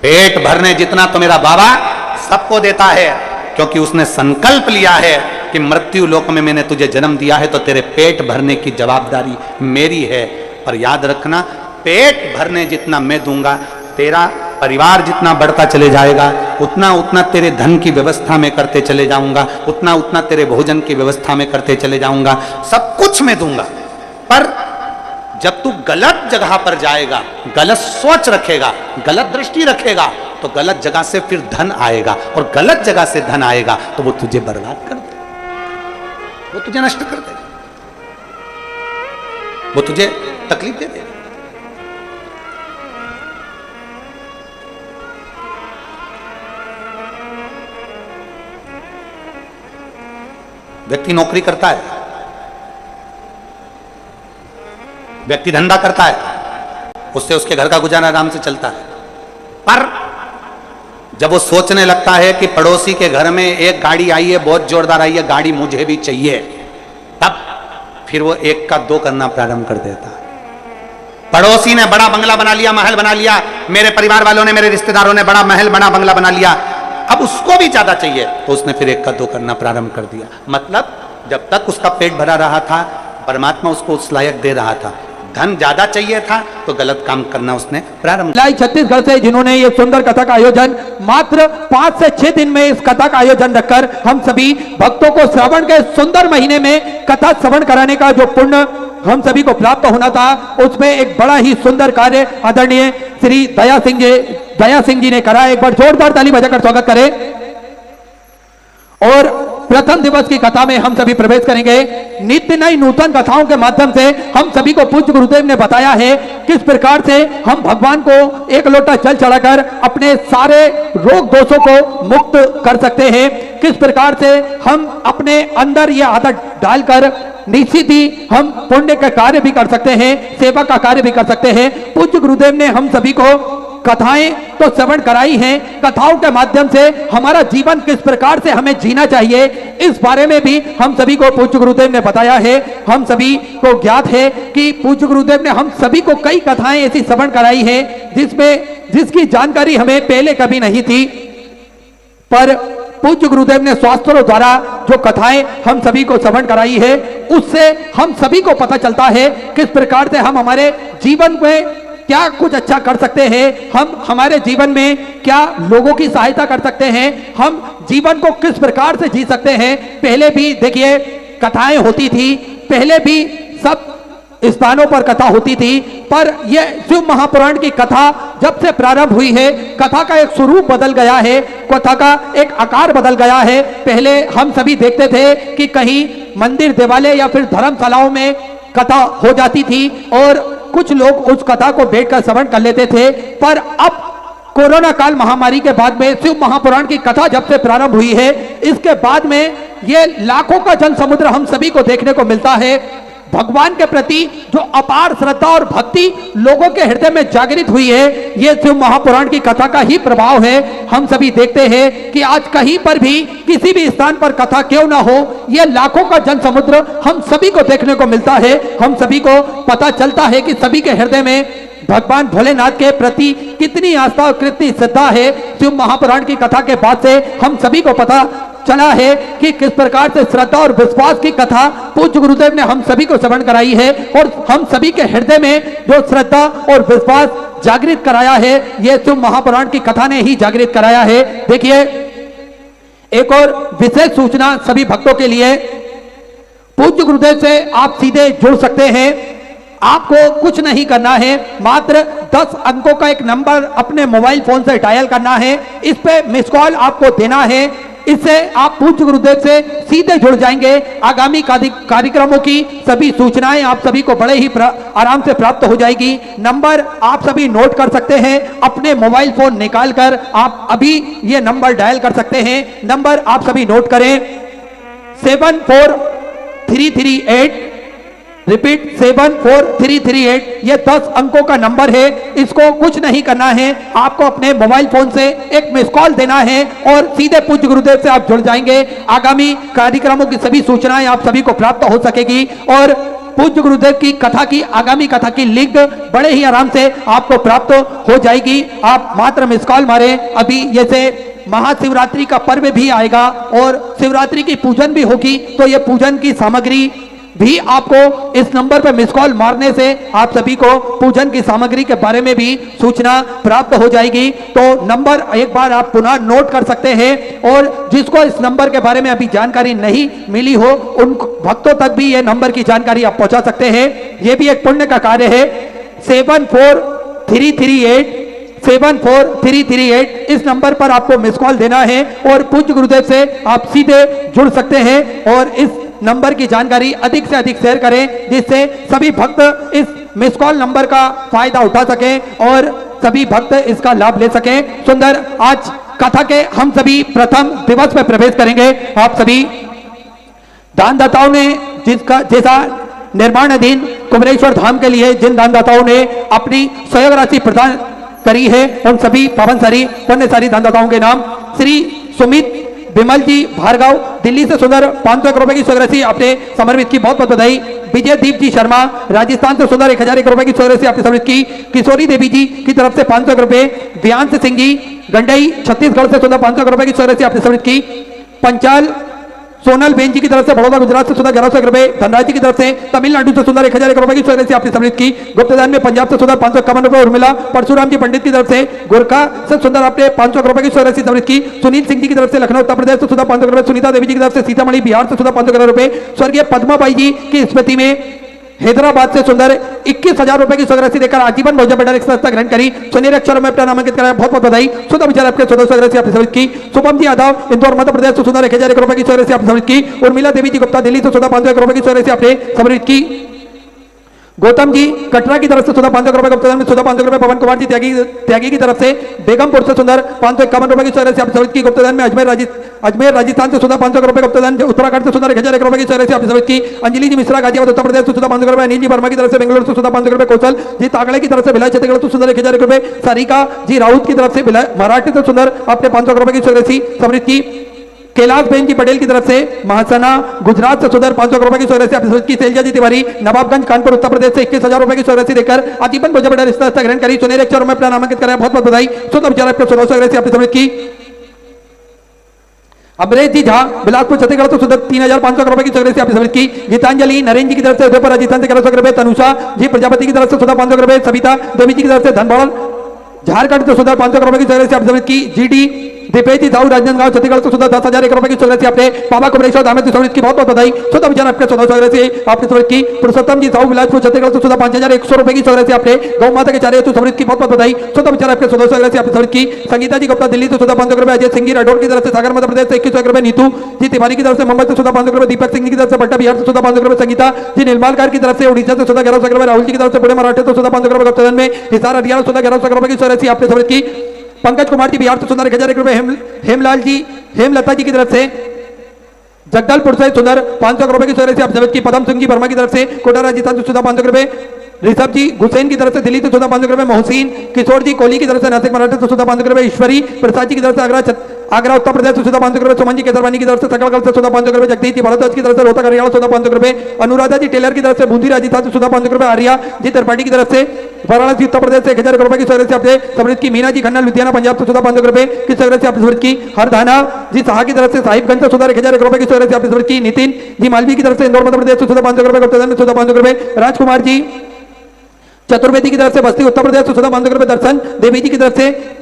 पेट भरने जितना तो मेरा बाबा सबको देता है, क्योंकि उसने संकल्प लिया है कि मृत्यु लोक में मैंने तुझे जन्म दिया है तो तेरे पेट भरने की जवाबदारी मेरी है। पर याद रखना, पेट भरने जितना मैं दूंगा, तेरा परिवार जितना बढ़ता चले जाएगा, उतना उतना तेरे धन की व्यवस्था में करते चले जाऊंगा, उतना उतना तेरे भोजन की व्यवस्था में करते चले जाऊंगा, सब कुछ मैं दूंगा। पर जब तू गलत जगह पर जाएगा, गलत सोच रखेगा, गलत दृष्टि रखेगा, तो गलत जगह से फिर धन आएगा और गलत जगह से धन आएगा तो वो तुझे बर्बाद कर दे, वो तुझे नष्ट कर दे, वो तुझे तकलीफ दे दे। व्यक्ति नौकरी करता है, व्यक्ति धंधा करता है, उससे उसके घर का गुजारा आराम से चलता है। पर जब वो सोचने लगता है कि पड़ोसी के घर में एक गाड़ी आई है, बहुत जोरदार आई है, गाड़ी मुझे भी चाहिए, तब फिर वो एक का दो करना प्रारंभ कर देता है। पड़ोसी ने बड़ा बंगला बना लिया, महल बना लिया, मेरे परिवार वालों ने, मेरे रिश्तेदारों ने बड़ा महल, बड़ा बंगला बना लिया, अब उसको भी ज्यादा चाहिए, तो उसने फिर एक का दो करना प्रारंभ कर दिया। मतलब जब तक उसका पेट भरा रहा था, परमात्मा उसको उस लायक दे रहा था, धन ज्यादा चाहिए था तो गलत काम करना उसने प्रारंभ। छत्तीसगढ़ से जिन्होंने ये सुंदर कथा का आयोजन मात्र 5 से 6 दिन में इस कथा का आयोजन रखकर हम सभी भक्तों को श्रावण के सुंदर महीने में कथा श्रवण कराने का जो पुण्य हम सभी को प्राप्त होना था, उसमें एक बड़ा ही सुंदर कार्य आदरणीय श्री दया सिंह जी ने करा। एक बार जोरदार ताली बजाकर स्वागत करें। और प्रथम दिवस की कथा में हम सभी प्रवेश करेंगे। नित्य नई नूतन कथाओं के माध्यम से हम सभी को पूज्य गुरुदेव ने बताया है किस प्रकार से हम भगवान को एक लोटा जल चढ़ाकर अपने सारे रोग दोषों को मुक्त कर सकते हैं, किस प्रकार से हम अपने अंदर ये आदत डालकर निश्चित ही हम पुण्य का कार्य भी कर सकते हैं, सेवा का कार्य भी कर सकते हैं। पूज्य गुरुदेव ने हम सभी को कथाएं तो श्रवण कराई हैं, कथाओं के माध्यम से हमारा जीवन किस प्रकार से हमें जीना चाहिए, इस बारे में भी हम सभी को पूज्य गुरुदेव ने बताया है। हम सभी को ज्ञात है कि पूज्य गुरुदेव ने हम सभी को कई कथाएं ऐसी श्रवण कराई है जिसकी जानकारी हमें पहले कभी नहीं थी। पर पूज्य गुरुदेव ने शास्त्रों द्वारा जो कथाएं हम सभी को श्रवण कराई है, उससे हम सभी को पता चलता है किस प्रकार से हम हमारे जीवन में क्या कुछ अच्छा कर सकते हैं, हम हमारे जीवन में क्या लोगों की सहायता कर सकते हैं, हम जीवन को किस प्रकार से जी सकते हैं। पहले भी देखिए कथाएं होती थी, पहले भी सब स्थानों पर कथा होती थी, पर यह शिव महापुराण की कथा जब से प्रारंभ हुई है, कथा का एक स्वरूप बदल गया है, कथा का एक आकार बदल गया है। पहले हम सभी देखते थे कि कहीं मंदिर देवालय या फिर धर्मशालाओं में कथा हो जाती थी और कुछ लोग उस कथा को बैठकर श्रवण कर लेते थे, पर अब कोरोना काल महामारी के बाद में शिव महापुराण की कथा जब से प्रारंभ हुई है, इसके बाद में ये लाखों का जन समुद्र हम सभी को देखने को मिलता है। भगवान के प्रति जो अपार श्रद्धा और भक्ति लोगों के हृदय में जागृत हुई है, ये शिव महापुराण की कथा का ही प्रभाव है। हम सभी देखते हैं कि आज कहीं पर भी किसी भी स्थान पर कथा क्यों ना हो, ये लाखों का जन समुद्र हम सभी को देखने को मिलता है। हम सभी को पता चलता है कि सभी के हृदय में भगवान भोलेनाथ के प्रति कितनी आस्था और कितनी श्रद्धा है। शिव महापुराण की कथा के बाद से हम सभी को पता चला है कि किस प्रकार से श्रद्धा और विश्वास की कथा पूज्य गुरुदेव ने हम सभी को श्रवण कराई है और हम सभी के हृदय में जो श्रद्धा और विश्वास जागृत कराया है, यह शिव महापुराण की कथा ने ही जागृत कराया है। देखिए एक और विशेष सूचना सभी भक्तों के लिए, पूज्य गुरुदेव से आप सीधे जुड़ सकते हैं। आपको कुछ नहीं करना है, मात्र 10 अंकों का एक नंबर अपने मोबाइल फोन से डायल करना है, इस पे मिस कॉल आपको देना है। इससे आप पूज्य गुरुदेव से सीधे जुड़ जाएंगे। आगामी कार्यक्रमों की सभी सूचनाएं आप सभी को बड़े ही आराम से प्राप्त हो जाएगी। नंबर आप सभी नोट कर सकते हैं, अपने मोबाइल फोन निकालकर आप अभी ये नंबर डायल कर सकते हैं। नंबर आप सभी नोट करें 74338, रिपीट 74338, ये 10 अंकों का नंबर है। इसको कुछ नहीं करना है, आपको अपने मोबाइल फोन से एक मिस कॉल देना है और सीधे पूज्य गुरुदेव से आप जुड़ जाएंगे। आगामी कार्यक्रमों की सभी सूचनाएं आप सभी को प्राप्त हो सकेगी और पूज्य गुरुदेव की कथा की आगामी कथा की लिंक बड़े ही आराम से आपको प्राप्त हो जाएगी। आप मात्र मिस कॉल मारें। अभी जैसे महाशिवरात्रि का पर्व भी आएगा और शिवरात्रि की पूजन भी होगी, तो ये पूजन की सामग्री भी आपको इस नंबर पर मिस कॉल मारने से आप सभी को पूजन की सामग्री के बारे में भी सूचना प्राप्त हो जाएगी। तो नंबर एक बार आप पुनः नोट कर सकते हैं और जिसको इस नंबर के बारे में अभी जानकारी नहीं मिली हो, उन भक्तों तक भी ये नंबर की जानकारी आप पहुंचा सकते हैं। ये भी एक पुण्य का कार्य है। 74338 इस नंबर पर आपको मिस कॉल देना है और पूज्य गुरुदेव से आप सीधे जुड़ सकते हैं और इस नंबर की जानकारी अधिक से अधिक शेयर करें, जिससे सभी भक्त इस मिस कॉल नंबर का फायदा उठा सकें और सभी भक्त इसका लाभ ले सकें। सुंदर, आज कथा के हम सभी प्रथम दिवस में प्रवेश करेंगे। आप सभी दानदाताओं ने जैसा निर्माणाधीन कुमरेश्वर धाम के लिए जिन दानदाताओं ने अपनी सहयोग राशि प्रदान करी है, उन सभी पावनसारी पुण्यसारी दानदाताओं के नाम श्री सुमित विमल जी भार्गव दिल्ली से सुंदर 501 रुपए की स्वराशि आपने समर्पित की, बहुत बहुत बधाई। विजय दीप जी शर्मा राजस्थान से सुंदर 1001 रुपए की स्वराशि आपने समर्पित की। किशोरी देवी जी की तरफ से 501 रुपए। व्यांश सिंह जी गंडई छत्तीसगढ़ से सुंदर 501 रुपए की स्वराशि आपने समर्पित की। पंचाल सोनल बेन जी की तरफ से बड़ौदा गुजरात से सुंदर 1101 रुपए। धनराज जी की तरफ से तमिलनाडु से सुंदर 1001 रुपए की स्वराशि आपने समर्पित की। गुप्तदान में पंजाब से सुंदर 551 रुपए उर्मिला परशुराम जी पंडित की तरफ से गोरखा से सुंदर आपने 501 रुपए की स्वराशि समर्पित की। सुनील सिंह जी की तरफ से लखनऊ उत्तर प्रदेश से सुंदर 501 रुपए। सुनीता देवी जी की तरफ से सीतामढ़ी बिहार से सुंदर 501 रुपए। स्वर्गीय पद्माबाई जी की स्मृति में हैदराबाद से सुंदर 21,000 रुपए की स्वराशि देकर आजीवन भोजन भंडार संस्था ग्रहण करी। सुनहरे अक्षरों में अपना नामांकित कराया, बहुत बहुत बधाई। सुधा विचार आपके स्वराशि आपने समर्पित की। शुभम जी यादव इंदौर मध्य प्रदेश से सुंदर 1001 रुपए की स्वराशि आपने समर्पित की। उर्मिला देवी जी गुप्ता दिल्ली से सुंदर 501 रुपए की स्वराशि आपने समर्पित की। गौतम जी कटरा की तरफ से सुधा 501 रुपए गुप्तदान में सुधा 501 रुपए। पवन कुमार जी त्यागी की तरफ से बेगमपुर से सुंदर 551 रुपए की स्वराशि आपने समर्पित की। गुप्तदान में अजमेर राजस्थान से सुधा 501 रुपए गुप्तदान। उत्तराखंड से सुंदर 1001 रुपए की स्वराशि आपने समर्पित की। अंजलि जी मिश्रा गाजियाबाद उत्तर प्रदेश से सुधा 501 रुपए। अनिल जी वर्मा की तरफ से बेंगलुरु से सुधा 501 रुपए। कौशल जी तागड़े की तरफ से भिलाई छत्तीसगढ़ से सुंदर 1001 रुपए। सारिका जी राउत की तरफ से मराठी से सुंदर आपने 501 रुपए की स्वराशि समर्पित की। कैलाश बेन जी पटेल की तरफ से महासना गुजरात से सुंदर 500 रुपए की स्वराशि आपने समर्पित की। शैलजा जी तिवारी नवाबगंज कानपुर उत्तर प्रदेश से 21,000 रुपए की स्वराशि देकर आजीवन भोजन भंडार संस्था ग्रहण करी। सुनहरे अक्षरों में अपना नामांकित कराया, बहुत बहुत बधाई। सुधा विचार आपके स्वराशि आपने समर्पित की। अमरेश जी झा बिलासपुर छत्तीसगढ़ तो सुधर 3,500 रुपए की चौकरे से आपने समझ की। गीतांजलि नरेंद्र जी की तरफ से उदयपुर राजस्थान से 1100 रुपए। तनुषा जी प्रजापति की तरफ से सुधा 500 रुपए। सविता देवी जी की तरफ से धनबाड़ झारखंड तो सुधा 500 रुपए की चौकरे से आपने समझ की। जीडी दीपेश जी साहू राजनांदगांव छत्तीसगढ़ तो सुधा 10,000 रुपए की चौकरे से आपने बाबा कुमरेश्वर धाम की समझ की बहुत बहुत बधाई। स्वतः विचार आपके 14 चौकरे से आपने समझ की। पुरुषोत्तम जी साहू बिलासपुर छत्तीसगढ़ तो सुधा 5,100 रुपए की चौकरे से आपने गौ माता के चारे तो समझ की बहुत बहुत बधाई। स्वतः विचार आपके 14 चौकरे से आपने समझ की। संगीता जी गुप्ता दिल्ली तो सुधा 500 रुपए। अजय सिंह राठौर की तरफ से सागर मध्य प्रदेश से 21 रुपए। नीतू जी तिवारी की तरफ से मुंबई से सुधा 500 रुपए। दीपक सिंह की तरफ से पट्टा बिहार से सुधा 500 रुपए। संगीता जी निर्मालकार की तरफ से उड़ीसा से सुधा 1100 रुपए। राहुल जी की तरफ से पुणे मराठे तो सुधा 500 रुपए। गुप्तधन में हिसार हरियाणा सुधा 1100 रुपए की चौकरे से आपने समझ की। पंकज कुमार जी बिहार से सुंदर 1,000 रुपए। हेमलाल जी हेमलता जी की तरफ से जगदलपुर से सुंदर 500 रुपए की चौकरे से आप समझ की। पदम सिंह जी वर्मा की तरफ से कोटा राजस्थान से सुधा 500 रुपए। ऋषभ जी हुसैन की तरफ से दिल्ली से सुधा 500 रुपए। मोहसिन किशोर जी कोहली की तरफ से नासिक मराठे से सुधा 500 रुपए। ईश्वरी प्रसाद जी की तरफ से आगरा उत्तर प्रदेश से सुधा 500 रुपए। सुमन जी केसरवानी की तरफ से सकलगढ़ से सुधा 500 रुपए। जगदीश जी भारद्वाज की तरफ से रोहतक हरियाणा सुधा 500 रुपए। अनुराधा जी टेलर की तरफ से बूंदी राजस्थान से सुधा 500 रुपए। आर्या जी त्रिपाठी की तरफ से वाराणसी उत्तर प्रदेश से 1,000 रुपए की चौकरे से आपने समृद्ध की। मीना जी खन्ना लुधियाना पंजाब से सुधा 500 रुपए की चौकरे से आपने समृद्ध की। हरदाना जी साहा की तरफ से साहिबगंज से सुधा 1,000 रुपए की चौकरे से आपने समृद्ध की। नितिन जी मालवी की तरफ से इंदौर मध्य प्रदेश से सुधा 500 रुपए। गुप्तधन में सुधा 500 रुपए। राजकुमार जी चतुर्वेदी की तरफ से बस्ती उत्तर प्रदेश से सुधा 500 रुपए। दर्शन देवी जी की तरफ से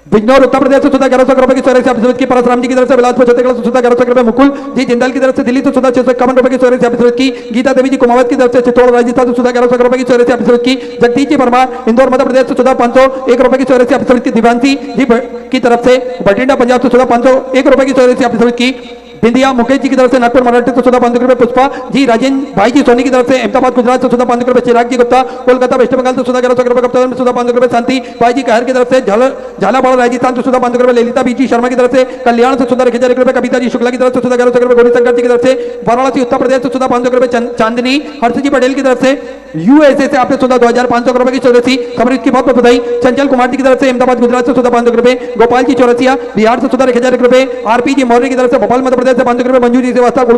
बिजनौर उत्तर प्रदेश से सुधा 1100 रुपए की चौकरे से आपने समझ की। परशुराम जी की तरफ से बिलासपुर छत्तीसगढ़ से सुधा 1100 रुपए। मुकुल जी जिंदल की तरफ से दिल्ली से सुधा 651 रुपए की चौकरे से आपने समझ की। गीता देवी जी कुमावत की तरफ से चित्तौड़ राजस्थान से सुधा 1100 रुपए की चौकरे से आपने समझ की। जगदीश जी परमार इंदौर मध्य प्रदेश से सुधा 501 रुपए की चौकरे से आपने समझ की। दिव्यांशी जी की तरफ से बठिंडा पंजाब से सुधा 501 रुपए की चौकरे से आपने समझ की। बिंदिया मुकेश जी की तरफ से नागपुर मराठी से सुधा 500 रुपए। पुष्पा जी राजेंद्र भाई जी सोनी की तरफ से अहमदाबाद गुजरात से सुधा 500 रुपए। चिराग जी गुप्ता कोलकाता वेस्ट बंगाल से सुधा 1100 रुपए। गुप्ता में सुधा 500 रुपए। शांति भाई जी कहर की तरफ से झालावाड़ राजस्थान से सुधा 500 रुपए। ललिता बीजी शर्मा की तरफ से कल्याण से सुधा 1,000 रुपए। कविता जी शुक्ला की तरफ से सुधा 1100 रुपए। गौरीशंकर जी की तरफ से वाराणसी उत्तर प्रदेश से सुधा 500 रुपए। चांदनी हर्ष जी पटेल की तरफ से यूएसए से आपने सुधा 2,500 रुपए की चौकसी। समृद्ध की बहुत बहुत बधाई। चंचल कुमार जी की तरफ से अहमदाबाद गुजरात से सुधा 500 रुपए। गोपाल जी चौरसिया बिहार से सुधा 1,000 रुपए। आरपी जी मौर्य की तरफ से भोपाल मध्य प्रदेश से 500 रुपए। मंजू जी श्रीवास्तव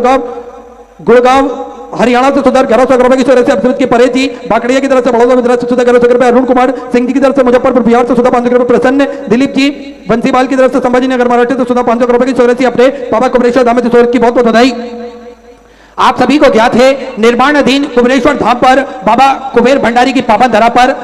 गुड़गांव हरियाणा से सुधा 1100 रुपए की चौकरे से आप समझ की। परेश जी बाकड़िया की तरफ से बड़ौदा गुजरात से सुधा 1100 रुपए। अरुण कुमार सिंह जी की तरफ से मुजफ्फरपुर बिहार से सुधा 500 रुपए। प्रसन्न दिलीप जी बंसीवाल की तरफ से संभाजी नगर मराठी से सुधा 500 रुपए की चौकरे से अपने बाबा कुमरेश्वर धाम की बहुत बहुत बधाई। आप सभी को ज्ञात है निर्माणाधीन कुमरेश्वर धाम पर बाबा कुबेर भंडारी की पावन धरा पर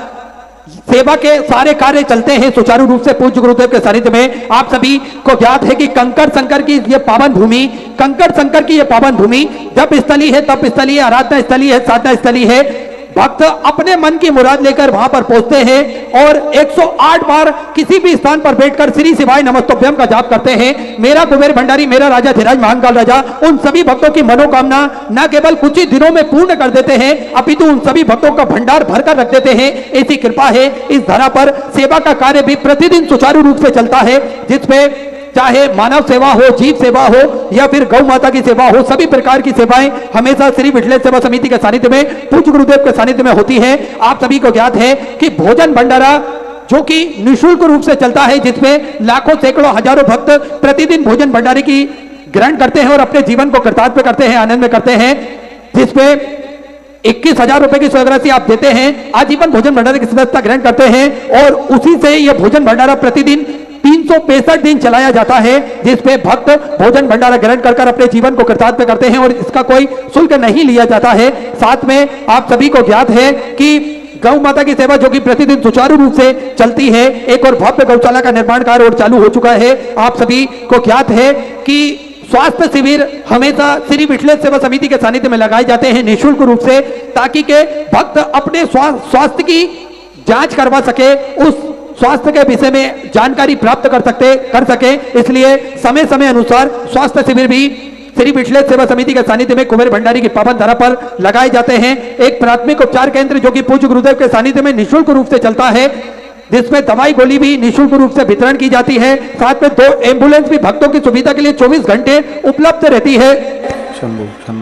सेवा के सारे कार्य चलते हैं सुचारू रूप से पूज्य गुरुदेव के सानिध्य में। आप सभी को ज्ञात है कि कंकड़ शंकर की ये पावन भूमि, कंकड़ शंकर की ये पावन भूमि जप स्थली है, तप स्थली है, आराधना स्थली है, साधना स्थली है। भक्त अपने मन की मुराद लेकर वहां पर पहुंचते हैं और 108 बार किसी भी स्थान पर बैठकर श्री शिवाय नमस्तुभ्यम का जाप करते हैं। मेरा कुबेर भंडारी, मेरा राजा धीराज महाकाल राजा उन सभी भक्तों की मनोकामना न केवल कुछ ही दिनों में पूर्ण कर देते हैं अपितु उन सभी भक्तों का भंडार भरकर रख देते हैं। ऐसी कृपा है इस धरा पर। सेवा का कार्य भी प्रतिदिन सुचारू रूप से चलता है, जिसमें चाहे मानव सेवा हो, जीव सेवा हो या फिर गौ माता की सेवा हो, सभी प्रकार की सेवाएं हमेशा श्री विठलेश्वर सेवा समिति के सानिध्य में, पूज्य गुरुदेव के सानिध्य में होती है। आप सभी को ज्ञात है कि भोजन भंडारा जो कि निःशुल्क रूप से चलता है, जिसमें लाखों सैकड़ों हजारों भक्त प्रतिदिन भोजन भंडारे की ग्रहण करते हैं और अपने जीवन को कृतार्थ करते हैं, आनंद में करते हैं, जिसपे 21,000 रुपए की स्वर्गराशि आप देते हैं, आजीवन भोजन भंडारे की सदस्यता ग्रहण करते हैं और उसी से यह भोजन भंडारा प्रतिदिन 365 दिन चलाया जाता है, जिसपे भक्त भोजन भंडारा ग्रहण कर अपने जीवन को कृतार्थ करते हैं और इसका कोई शुल्क नहीं लिया जाता है। साथ में आप सभी को ज्ञात है कि गौ माता की सेवा जो कि प्रतिदिन सुचारू रूप से चलती है, एक और भव्य गौशाला का निर्माण कार्य और चालू हो चुका है। आप सभी को ज्ञात है कि स्वास्थ्य शिविर हमेशा श्री विठलेश्वर सेवा समिति के सानिध्य में लगाए जाते हैं निःशुल्क रूप से, ताकि के भक्त अपने स्वास्थ्य की जांच करवा सके, उस स्वास्थ्य के विषय में जानकारी प्राप्त कर सके। इसलिए समय समय अनुसार स्वास्थ्य शिविर भी श्री विठलेश्वर सेवा समिति के सानिध्य में कुबेर भंडारी की पावन धरा पर लगाए जाते हैं। एक प्राथमिक उपचार केंद्र जो कि पूज्य गुरुदेव के सानिध्य में निःशुल्क रूप से चलता है, जिसमें दवाई गोली भी निःशुल्क रूप से वितरण की जाती है। साथ में 2 एम्बुलेंस भी भक्तों की सुविधा के लिए 24 घंटे उपलब्ध रहती है।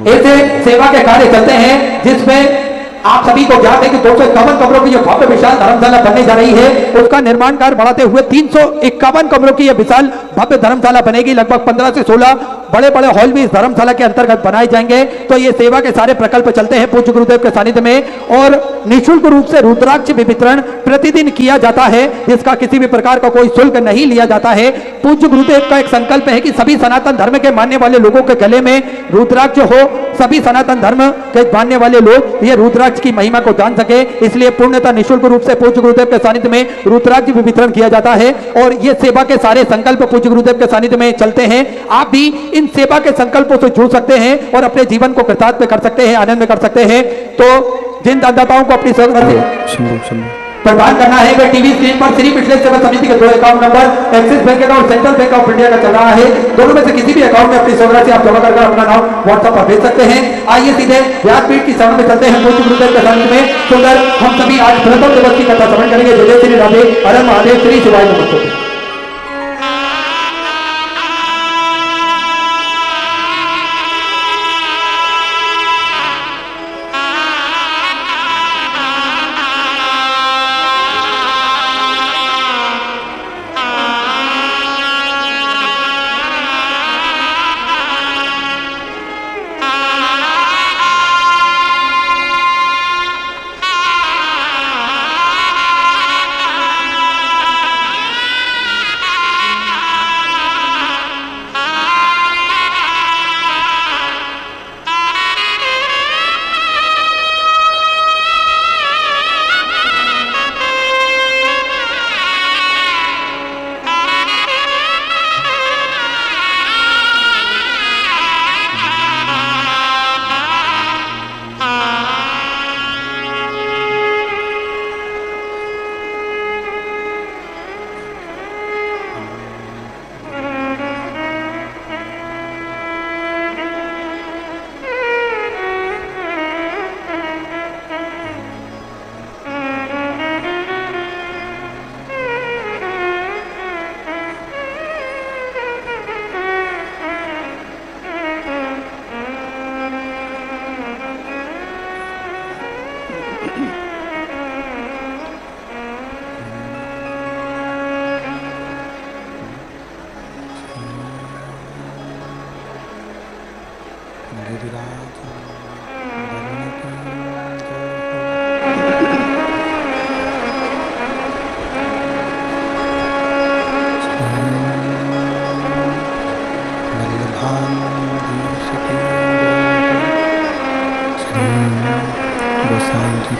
ऐसे सेवा के कार्य चलते हैं, जिसमें आप सभी को ज्ञात है कि 251 कमरों की जो भव्य विशाल धर्मशाला बनने जा रही है, उसका निर्माण कार्य बढ़ाते हुए 351 कमरों की यह विशाल भव्य धर्मशाला बनेगी। लगभग 15 से 16 बड़े बड़े हॉल भी इस धर्मशाला के अंतर्गत बनाए जाएंगे। तो ये सेवा के सारे प्रकल्प चलते हैं पूज्य गुरुदेव के सानिध्य में, और निःशुल्क रूप से रुद्राक्ष वितरण प्रतिदिन किया जाता है, जिसका किसी भी प्रकार का कोई शुल्क नहीं लिया जाता है। पूज्य गुरुदेव का एक संकल्प है कि सभी सनातन धर्म के मानने वाले लोगों के गले में रुद्राक्ष हो, सभी सनातन धर्म के मानने वाले लोग ये रुद्राक्ष की महिमा को जान सके, इसलिए पूर्णतः निःशुल्क रूप से पूज्य गुरुदेव के सानिध्य में रुद्राक्ष वितरण किया जाता है। और ये सेवा के सारे संकल्प पूज्य गुरुदेव के सानिध्य में चलते हैं। आप भी इन सेवा के संकल्पों से जुड़ सकते हैं और अपने जीवन को कृतार्थ कर सकते हैं, आनंद में कर सकते हैं। तो जिन दानदाताओं को अपनी प्रदान करना है वे टीवी स्क्रीन पर श्री पिछले सेवा समिति के 2 account number axis bank account, central bank of India का चल रहा है। दोनों में से किसी भी अकाउंट में अपनी सेवा आप जमा कर अपना नाम व्हाट्सएप पर भेज सकते हैं। आइए सीधे व्यासपीठ की शरण में चलते हैं। पूज्य गुरुदेव के सानिध्य में सुंदर हम सभी आज प्रथम दिवस की कथा श्रवण करेंगे। जय जय श्री राधे, हर महादेव, श्री शिवाय नमस्ते।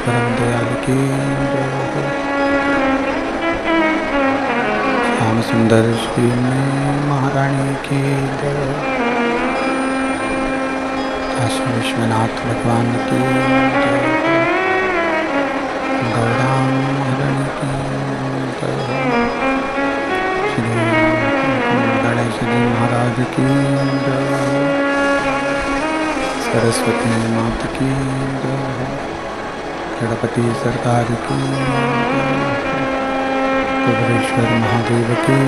परम दयाल की श्याम सुंदर श्री महारानी की काशी विश्वनाथ भगवान की गौराम महारानी की श्री गणेश जी महाराज की सरस्वती माता की गणपति सरकार की कुबेरेश्वर महादेव की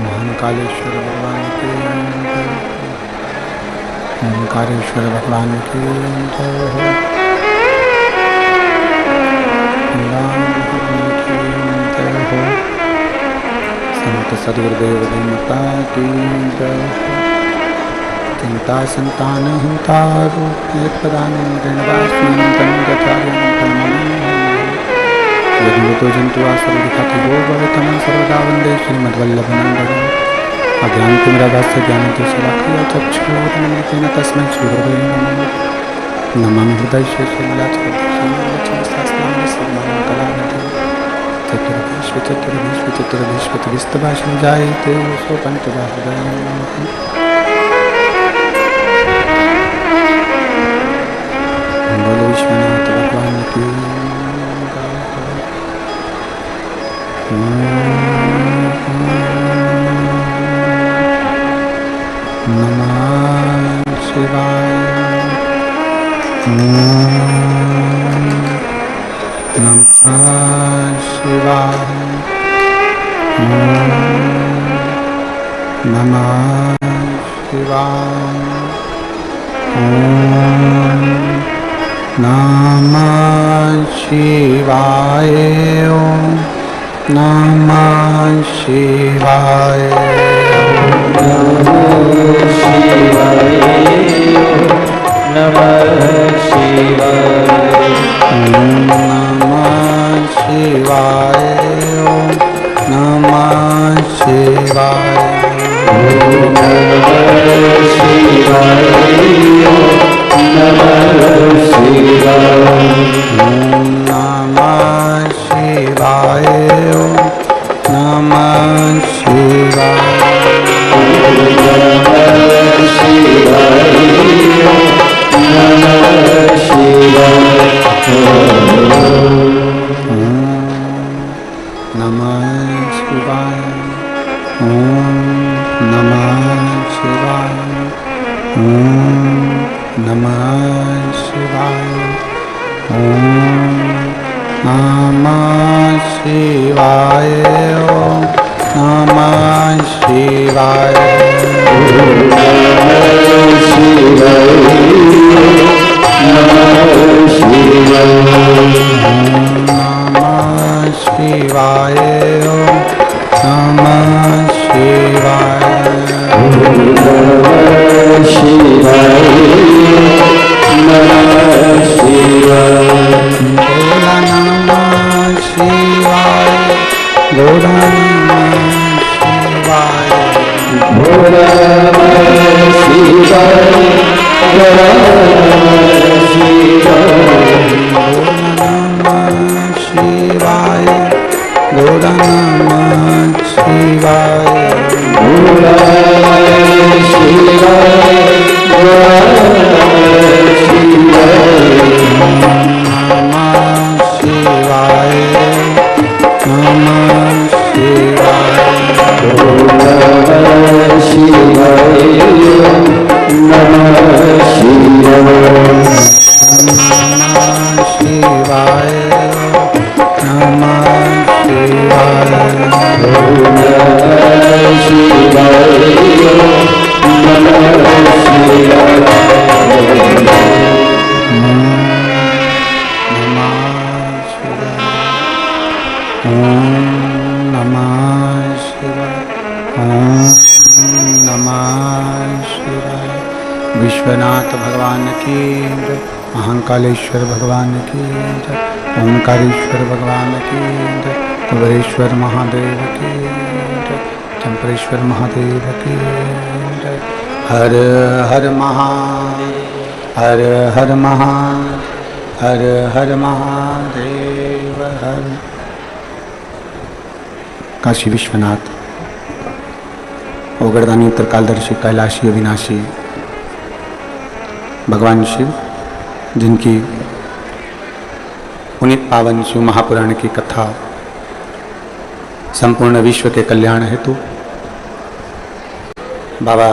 महाकालेश्वर भगवान की ओंकारेश्वर भगवान की संत सदगुरुदेव माता की चिंता संतान हिंता यदि तो जंतु आसर दिखाते वो भवतम सर्वदा वंदे श्रीमद्वल्लभनंदनम् अज्ञानतिमिरादास्य ज्ञानतिशलाखया चक्षुरुन्मिलितेन तस्मै श्रीगुरवे नमः। नमामि हृदयशेषविलासवदक्षिणवचनशास्त्राणि सर्वाणि कलानिधि चतुर्विश्वचतुर्विश्वचतुर्विश्वतिविस्तभाषं जायते स्वपञ्चबाहुदयम् बोलो विश्वनाथ भगवान की नमः शिवाय नमः शिवाय नमः शिवाय नमः शिवाय ओम नमः शिवाय नमः शिवाय नमः शिवाय नमः शिवाय ओम नमः शिवाय नमः शिवाय नमः शिवाय नमः शिवाय ओम नमः शिवाय नमः शिवाय नमः शिवाय नमः शिवाय ओम नमः शिवाय ओम नमः शिवाय ओम नमः शिवाय ओम नमः शिवाय नमः शिवाय ओम नमः शिवाय नमः शिवाय गौर नमः शिवाय नमः शिवाय गौर नमः शिवाय नमः शिवाय नमः शिवाय नमः शिवाय नमः विश्वनाथ भगवान की जय, महाकालेश्वर भगवान की जय, ओंकारेश्वर भगवान की जय, कुबेरेश्वर महादेव की जय, चंपरेश्वर महादेव की जय। हर हर हर हर हर हर महादेव हर। काशी विश्वनाथ ओगरदानी त्रिकालदर्शी कैलाशी अविनाशी भगवान शिव, जिनकी पुनीत पावन शिव महापुराण की कथा संपूर्ण विश्व के कल्याण हेतु बाबा